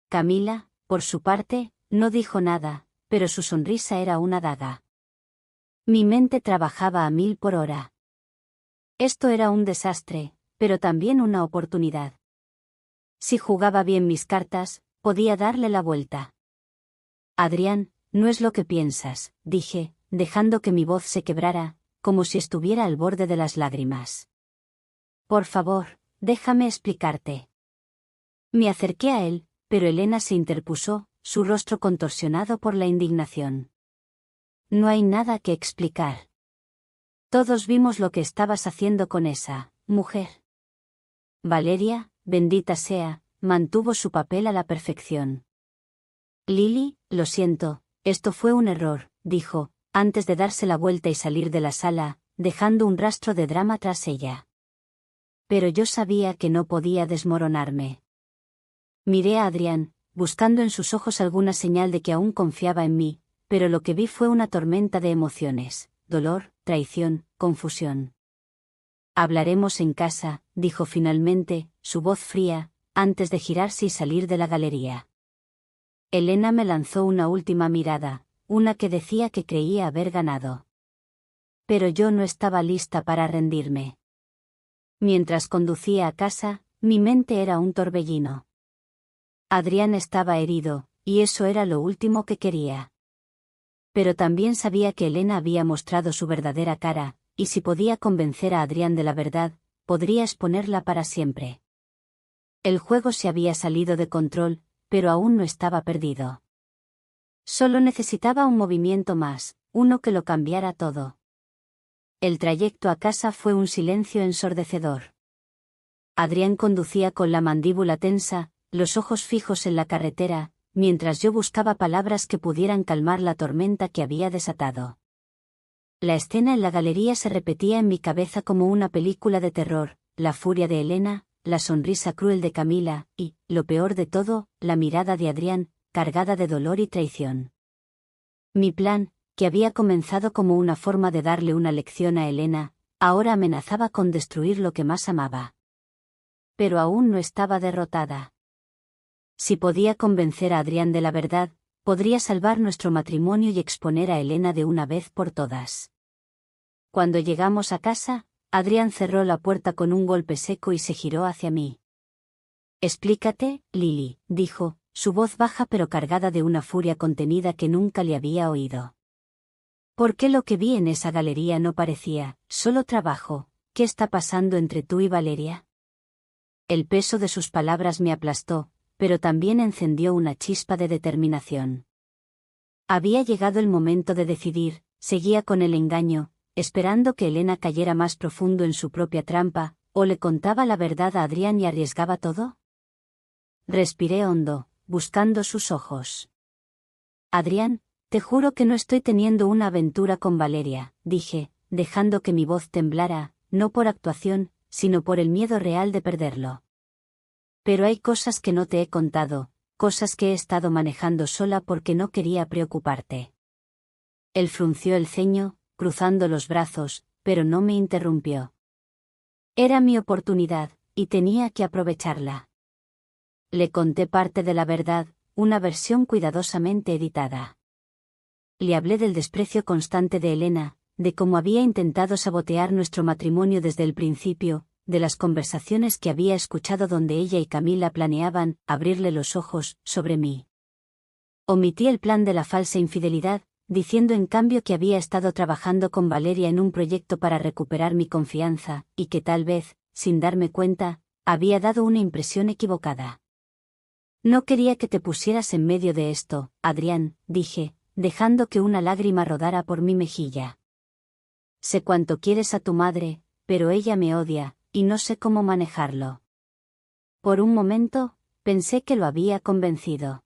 Speaker 1: Camila, por su parte, no dijo nada, pero su sonrisa era una daga. Mi mente trabajaba a 1000 por hora. Esto era un desastre, pero también una oportunidad. Si jugaba bien mis cartas, podía darle la vuelta. Adrián, no es lo que piensas, dije, dejando que mi voz se quebrara, como si estuviera al borde de las lágrimas. Por favor, déjame explicarte. Me acerqué a él, pero Elena se interpuso, su rostro contorsionado por la indignación. No hay nada que explicar. Todos vimos lo que estabas haciendo con esa mujer. Valeria, bendita sea, mantuvo su papel a la perfección. Lily, lo siento, esto fue un error, dijo, antes de darse la vuelta y salir de la sala, dejando un rastro de drama tras ella. Pero yo sabía que no podía desmoronarme. Miré a Adrián, buscando en sus ojos alguna señal de que aún confiaba en mí, pero lo que vi fue una tormenta de emociones, dolor, traición, confusión. Hablaremos en casa, dijo finalmente, su voz fría, antes de girarse y salir de la galería. Elena me lanzó una última mirada, una que decía que creía haber ganado. Pero yo no estaba lista para rendirme. Mientras conducía a casa, mi mente era un torbellino. Adrián estaba herido, y eso era lo último que quería. Pero también sabía que Elena había mostrado su verdadera cara, y si podía convencer a Adrián de la verdad, podría exponerla para siempre. El juego se había salido de control, pero aún no estaba perdido. Solo necesitaba un movimiento más, uno que lo cambiara todo. El trayecto a casa fue un silencio ensordecedor. Adrián conducía con la mandíbula tensa, los ojos fijos en la carretera, mientras yo buscaba palabras que pudieran calmar la tormenta que había desatado. La escena en la galería se repetía en mi cabeza como una película de terror, la furia de Elena, la sonrisa cruel de Camila, y, lo peor de todo, la mirada de Adrián, cargada de dolor y traición. Mi plan, que había comenzado como una forma de darle una lección a Elena, ahora amenazaba con destruir lo que más amaba. Pero aún no estaba derrotada. Si podía convencer a Adrián de la verdad, podría salvar nuestro matrimonio y exponer a Elena de una vez por todas. Cuando llegamos a casa, Adrián cerró la puerta con un golpe seco y se giró hacia mí. Explícate, Lily, dijo, su voz baja pero cargada de una furia contenida que nunca le había oído. ¿Por qué lo que vi en esa galería no parecía solo trabajo? ¿Qué está pasando entre tú y Valeria? El peso de sus palabras me aplastó, pero también encendió una chispa de determinación. Había llegado el momento de decidir, seguía con el engaño, esperando que Elena cayera más profundo en su propia trampa, o le contaba la verdad a Adrián y arriesgaba todo. Respiré hondo, buscando sus ojos. Adrián, te juro que no estoy teniendo una aventura con Valeria, dije, dejando que mi voz temblara, no por actuación, sino por el miedo real de perderlo. Pero hay cosas que no te he contado, cosas que he estado manejando sola porque no quería preocuparte. Él frunció el ceño, cruzando los brazos, pero no me interrumpió. Era mi oportunidad, y tenía que aprovecharla. Le conté parte de la verdad, una versión cuidadosamente editada. Le hablé del desprecio constante de Elena, de cómo había intentado sabotear nuestro matrimonio desde el principio, de las conversaciones que había escuchado donde ella y Camila planeaban abrirle los ojos sobre mí. Omití el plan de la falsa infidelidad, diciendo en cambio que había estado trabajando con Valeria en un proyecto para recuperar mi confianza, y que tal vez, sin darme cuenta, había dado una impresión equivocada. No quería que te pusieras en medio de esto, Adrián, dije, dejando que una lágrima rodara por mi mejilla. Sé cuánto quieres a tu madre, pero ella me odia, y no sé cómo manejarlo. Por un momento, pensé que lo había convencido.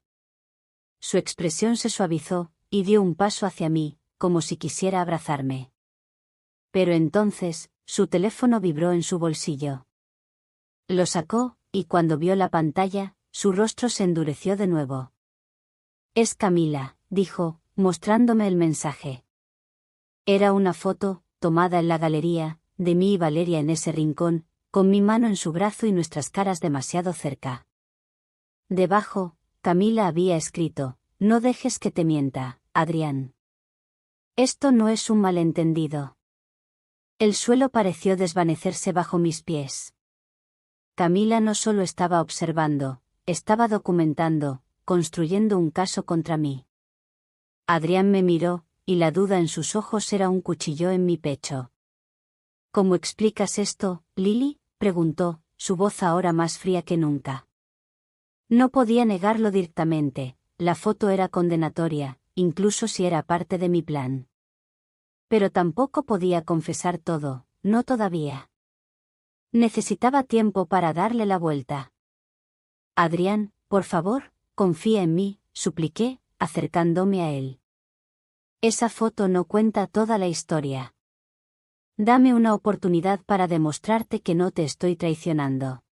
Speaker 1: Su expresión se suavizó, y dio un paso hacia mí, como si quisiera abrazarme. Pero entonces, su teléfono vibró en su bolsillo. Lo sacó, y cuando vio la pantalla, su rostro se endureció de nuevo. «Es Camila», dijo, mostrándome el mensaje. Era una foto, tomada en la galería, de mí y Valeria en ese rincón, con mi mano en su brazo y nuestras caras demasiado cerca. Debajo, Camila había escrito: «No dejes que te mienta, Adrián». Esto no es un malentendido. El suelo pareció desvanecerse bajo mis pies. Camila no solo estaba observando, estaba documentando, construyendo un caso contra mí. Adrián me miró, y la duda en sus ojos era un cuchillo en mi pecho. «¿Cómo explicas esto, Lily?», preguntó, su voz ahora más fría que nunca. No podía negarlo directamente, la foto era condenatoria, incluso si era parte de mi plan. Pero tampoco podía confesar todo, no todavía. Necesitaba tiempo para darle la vuelta. «Adrián, por favor, confía en mí», supliqué, acercándome a él. «Esa foto no cuenta toda la historia. Dame una oportunidad para demostrarte que no te estoy traicionando».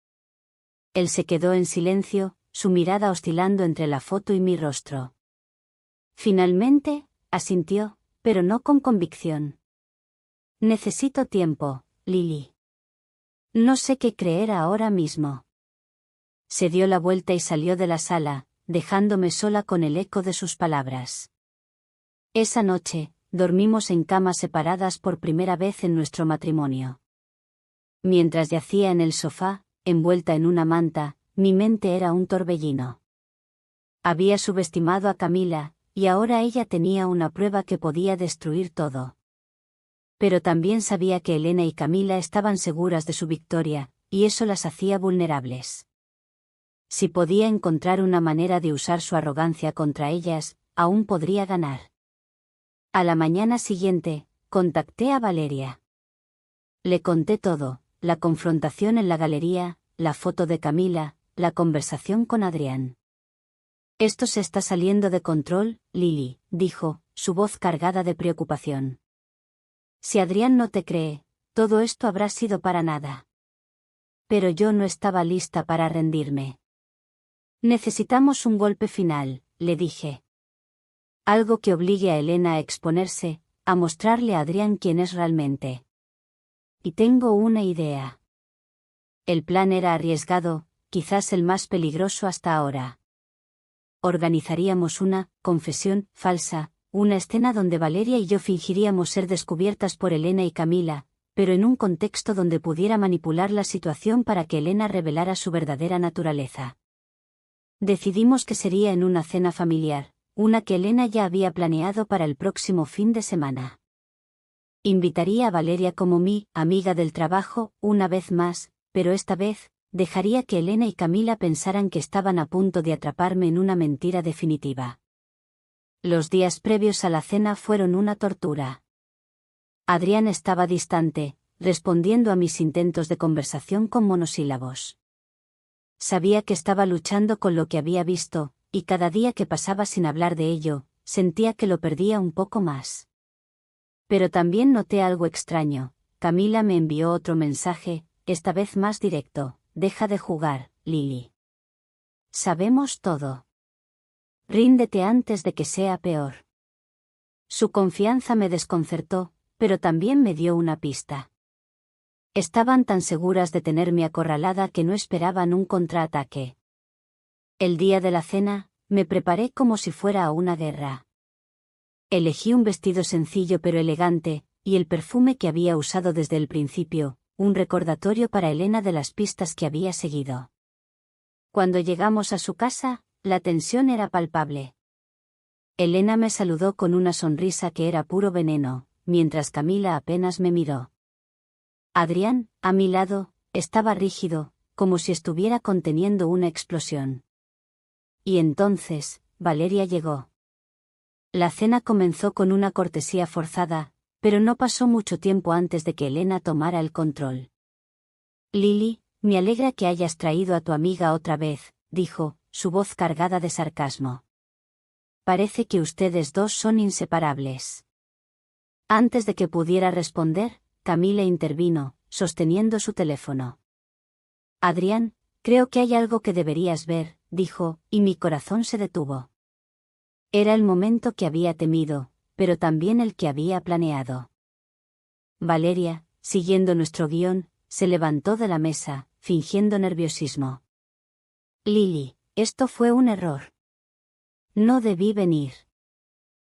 Speaker 1: Él se quedó en silencio, su mirada oscilando entre la foto y mi rostro. Finalmente, asintió, pero no con convicción. «Necesito tiempo, Lily. No sé qué creer ahora mismo». Se dio la vuelta y salió de la sala, dejándome sola con el eco de sus palabras. Esa noche, dormimos en camas separadas por primera vez en nuestro matrimonio. Mientras yacía en el sofá, envuelta en una manta, mi mente era un torbellino. Había subestimado a Camila, y ahora ella tenía una prueba que podía destruir todo. Pero también sabía que Elena y Camila estaban seguras de su victoria, y eso las hacía vulnerables. Si podía encontrar una manera de usar su arrogancia contra ellas, aún podría ganar. A la mañana siguiente, contacté a Valeria. Le conté todo: la confrontación en la galería, la foto de Camila, la conversación con Adrián. «Esto se está saliendo de control, Lily», dijo, su voz cargada de preocupación. «Si Adrián no te cree, todo esto habrá sido para nada». Pero yo no estaba lista para rendirme. «Necesitamos un golpe final», le dije. «Algo que obligue a Elena a exponerse, a mostrarle a Adrián quién es realmente. Y tengo una idea». El plan era arriesgado, quizás el más peligroso hasta ahora. Organizaríamos una confesión falsa, una escena donde Valeria y yo fingiríamos ser descubiertas por Elena y Camila, pero en un contexto donde pudiera manipular la situación para que Elena revelara su verdadera naturaleza. Decidimos que sería en una cena familiar, una que Elena ya había planeado para el próximo fin de semana. Invitaría a Valeria como mi amiga del trabajo, una vez más, pero esta vez, dejaría que Elena y Camila pensaran que estaban a punto de atraparme en una mentira definitiva. Los días previos a la cena fueron una tortura. Adrián estaba distante, respondiendo a mis intentos de conversación con monosílabos. Sabía que estaba luchando con lo que había visto, y cada día que pasaba sin hablar de ello, sentía que lo perdía un poco más. Pero también noté algo extraño. Camila me envió otro mensaje, esta vez más directo: «Deja de jugar, Lily. Sabemos todo. Ríndete antes de que sea peor». Su confianza me desconcertó, pero también me dio una pista. Estaban tan seguras de tenerme acorralada que no esperaban un contraataque. El día de la cena, me preparé como si fuera a una guerra. Elegí un vestido sencillo pero elegante, y el perfume que había usado desde el principio, un recordatorio para Elena de las pistas que había seguido. Cuando llegamos a su casa, la tensión era palpable. Elena me saludó con una sonrisa que era puro veneno, mientras Camila apenas me miró. Adrián, a mi lado, estaba rígido, como si estuviera conteniendo una explosión. Y entonces, Valeria llegó. La cena comenzó con una cortesía forzada, pero no pasó mucho tiempo antes de que Elena tomara el control. «Lily, me alegra que hayas traído a tu amiga otra vez», dijo, su voz cargada de sarcasmo. parece que ustedes dos son inseparables. Antes de que pudiera responder, Camila intervino, sosteniendo su teléfono. Adrián, creo que hay algo que deberías ver, dijo, y mi corazón se detuvo. Era el momento que había temido, pero también el que había planeado. Valeria, siguiendo nuestro guión, se levantó de la mesa, fingiendo nerviosismo. Lily, esto fue un error. No debí venir.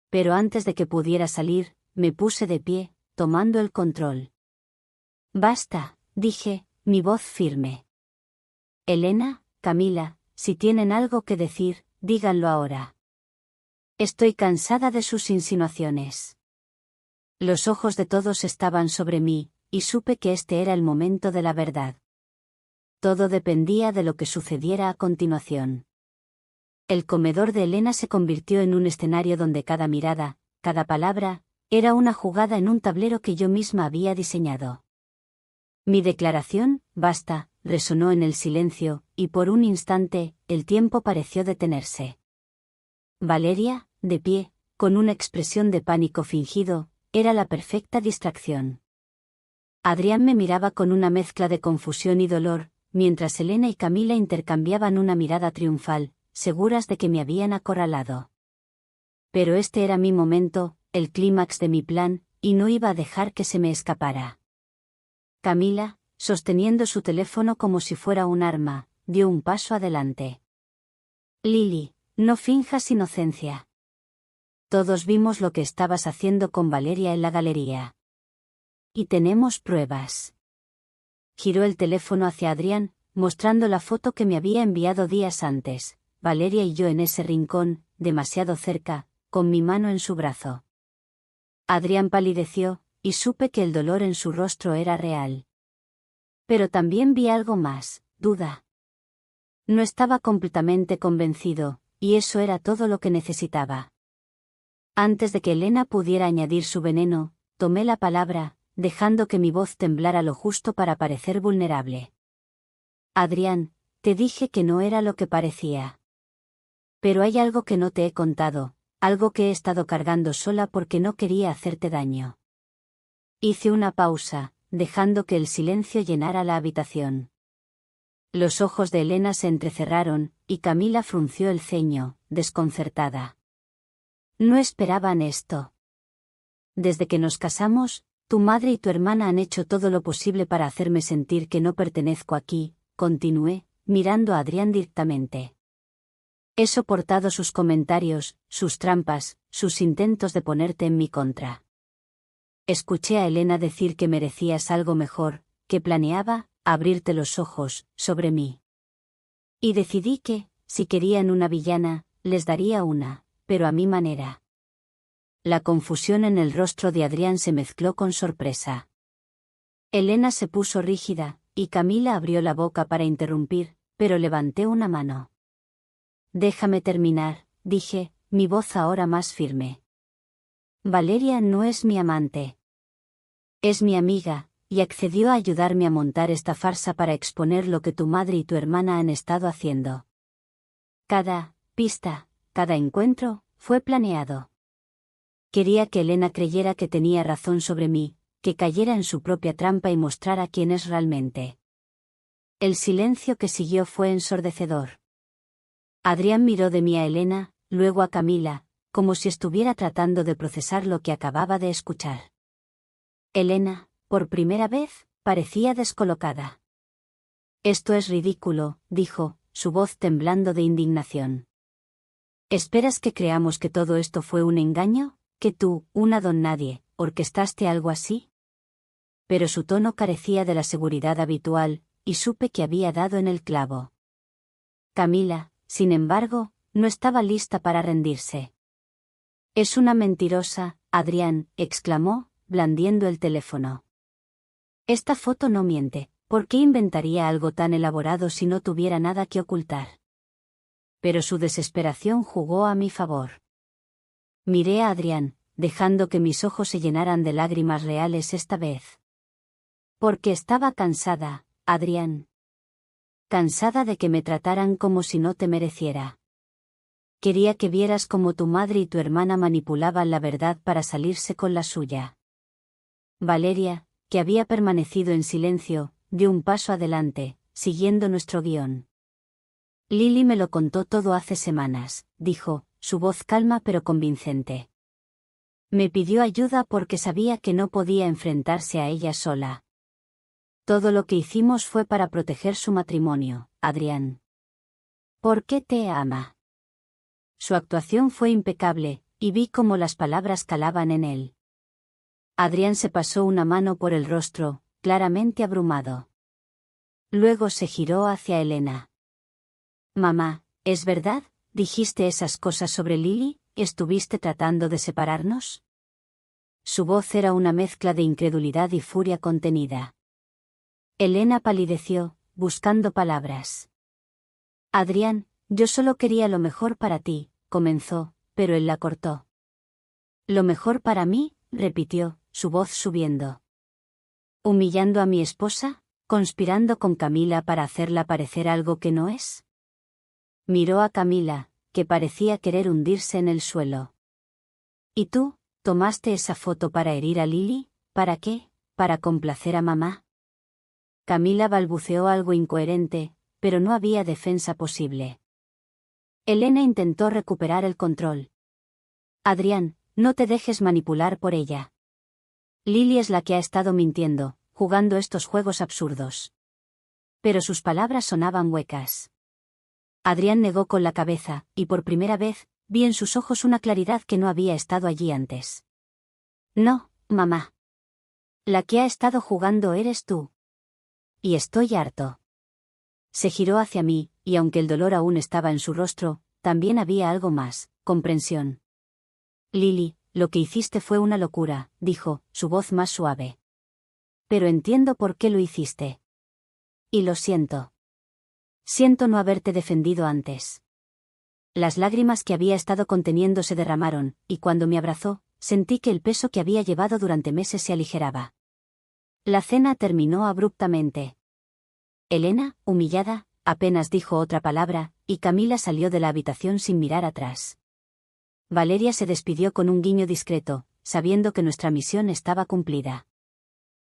Speaker 1: Pero antes de que pudiera salir, me puse de pie, tomando el control. Basta, dije, mi voz firme. Elena, Camila, si tienen algo que decir, díganlo ahora. Estoy cansada de sus insinuaciones. Los ojos de todos estaban sobre mí, y supe que este era el momento de la verdad. Todo dependía de lo que sucediera a continuación. El comedor de Elena se convirtió en un escenario donde cada mirada, cada palabra, era una jugada en un tablero que yo misma había diseñado. Mi declaración, basta, resonó en el silencio, y por un instante, el tiempo pareció detenerse. Valeria, de pie, con una expresión de pánico fingido, era la perfecta distracción. Adrián me miraba con una mezcla de confusión y dolor, mientras Elena y Camila intercambiaban una mirada triunfal, seguras de que me habían acorralado. Pero este era mi momento, el clímax de mi plan, y no iba a dejar que se me escapara. Camila, sosteniendo su teléfono como si fuera un arma, dio un paso adelante. Lily, no finjas inocencia. Todos vimos lo que estabas haciendo con Valeria en la galería. Y tenemos pruebas. Giró el teléfono hacia Adrián, mostrando la foto que me había enviado días antes, Valeria y yo en ese rincón, demasiado cerca, con mi mano en su brazo. Adrián palideció, y supe que el dolor en su rostro era real. Pero también vi algo más, duda. No estaba completamente convencido, y eso era todo lo que necesitaba. Antes de que Elena pudiera añadir su veneno, tomé la palabra, dejando que mi voz temblara lo justo para parecer vulnerable. Adrián, te dije que no era lo que parecía. Pero hay algo que no te he contado, algo que he estado cargando sola porque no quería hacerte daño. Hice una pausa, dejando que el silencio llenara la habitación. Los ojos de Elena se entrecerraron, y Camila frunció el ceño, desconcertada. No esperaban esto. Desde que nos casamos, tu madre y tu hermana han hecho todo lo posible para hacerme sentir que no pertenezco aquí, continué, mirando a Adrián directamente. He soportado sus comentarios, sus trampas, sus intentos de ponerte en mi contra. Escuché a Elena decir que merecías algo mejor, que planeaba abrirte los ojos sobre mí. Y decidí que, si querían una villana, les daría una, pero a mi manera. La confusión en el rostro de Adrián se mezcló con sorpresa. Elena se puso rígida, y Camila abrió la boca para interrumpir, pero levanté una mano. Déjame terminar, dije, mi voz ahora más firme. Valeria no es mi amante. Es mi amiga, y accedió a ayudarme a montar esta farsa para exponer lo que tu madre y tu hermana han estado haciendo. Cada pista, cada encuentro, fue planeado. Quería que Elena creyera que tenía razón sobre mí, que cayera en su propia trampa y mostrara quién es realmente. El silencio que siguió fue ensordecedor. Adrián miró de mí a Elena, luego a Camila, como si estuviera tratando de procesar lo que acababa de escuchar. Elena, por primera vez, parecía descolocada. Esto es ridículo, dijo, su voz temblando de indignación. ¿Esperas que creamos que todo esto fue un engaño? ¿Que tú, una don nadie, orquestaste algo así? Pero su tono carecía de la seguridad habitual, y supe que había dado en el clavo. Camila, sin embargo, no estaba lista para rendirse. Es una mentirosa, Adrián, exclamó, blandiendo el teléfono. Esta foto no miente, ¿por qué inventaría algo tan elaborado si no tuviera nada que ocultar? Pero su desesperación jugó a mi favor. Miré a Adrián, dejando que mis ojos se llenaran de lágrimas reales esta vez. Porque estaba cansada, Adrián. Cansada de que me trataran como si no te mereciera. Quería que vieras cómo tu madre y tu hermana manipulaban la verdad para salirse con la suya. Valeria, que había permanecido en silencio, dio un paso adelante, siguiendo nuestro guión. Lily me lo contó todo hace semanas, dijo, su voz calma pero convincente. Me pidió ayuda porque sabía que no podía enfrentarse a ella sola. Todo lo que hicimos fue para proteger su matrimonio, Adrián. ¿Por qué te ama? Su actuación fue impecable, y vi cómo las palabras calaban en él. Adrián se pasó una mano por el rostro, claramente abrumado. Luego se giró hacia Elena. Mamá, ¿es verdad? ¿Dijiste esas cosas sobre Lily? ¿Estuviste tratando de separarnos? Su voz era una mezcla de incredulidad y furia contenida. Elena palideció, buscando palabras. Adrián, yo solo quería lo mejor para ti, comenzó, pero él la cortó. ¿Lo mejor para mí?, repitió, su voz subiendo. ¿Humillando a mi esposa? ¿Conspirando con Camila para hacerla parecer algo que no es? Miró a Camila, que parecía querer hundirse en el suelo. ¿Y tú, tomaste esa foto para herir a Lily? ¿Para qué? ¿Para complacer a mamá? Camila balbuceó algo incoherente, pero no había defensa posible. Elena intentó recuperar el control. Adrián, no te dejes manipular por ella. Lily es la que ha estado mintiendo, jugando estos juegos absurdos. Pero sus palabras sonaban huecas. Adrián negó con la cabeza, y por primera vez, vi en sus ojos una claridad que no había estado allí antes. No, mamá. La que ha estado jugando eres tú. Y estoy harto. Se giró hacia mí, y aunque el dolor aún estaba en su rostro, también había algo más, comprensión. Lily, lo que hiciste fue una locura, dijo, su voz más suave. Pero entiendo por qué lo hiciste. Y lo siento. Siento no haberte defendido antes. Las lágrimas que había estado conteniendo se derramaron, y cuando me abrazó, sentí que el peso que había llevado durante meses se aligeraba. La cena terminó abruptamente. Elena, humillada, apenas dijo otra palabra, y Camila salió de la habitación sin mirar atrás. Valeria se despidió con un guiño discreto, sabiendo que nuestra misión estaba cumplida.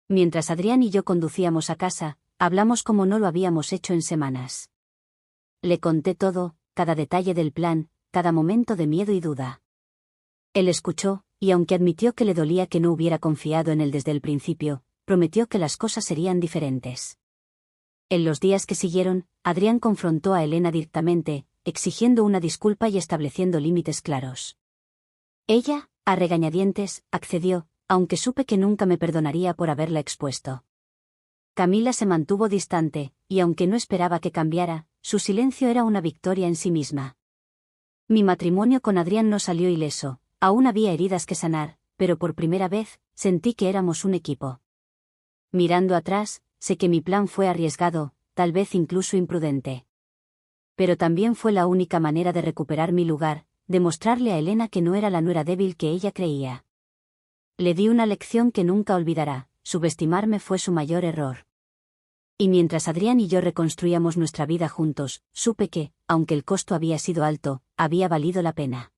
Speaker 1: Mientras Adrián y yo conducíamos a casa, hablamos como no lo habíamos hecho en semanas. Le conté todo, cada detalle del plan, cada momento de miedo y duda. Él escuchó, y aunque admitió que le dolía que no hubiera confiado en él desde el principio, prometió que las cosas serían diferentes. En los días que siguieron, Adrián confrontó a Elena directamente, exigiendo una disculpa y estableciendo límites claros. Ella, a regañadientes, accedió, aunque supe que nunca me perdonaría por haberla expuesto. Camila se mantuvo distante, y aunque no esperaba que cambiara, su silencio era una victoria en sí misma. Mi matrimonio con Adrián no salió ileso, aún había heridas que sanar, pero por primera vez, sentí que éramos un equipo. Mirando atrás, sé que mi plan fue arriesgado, tal vez incluso imprudente. Pero también fue la única manera de recuperar mi lugar, demostrarle a Elena que no era la nuera débil que ella creía. Le di una lección que nunca olvidará, subestimarme fue su mayor error. Y mientras Adrián y yo reconstruíamos nuestra vida juntos, supe que, aunque el costo había sido alto, había valido la pena.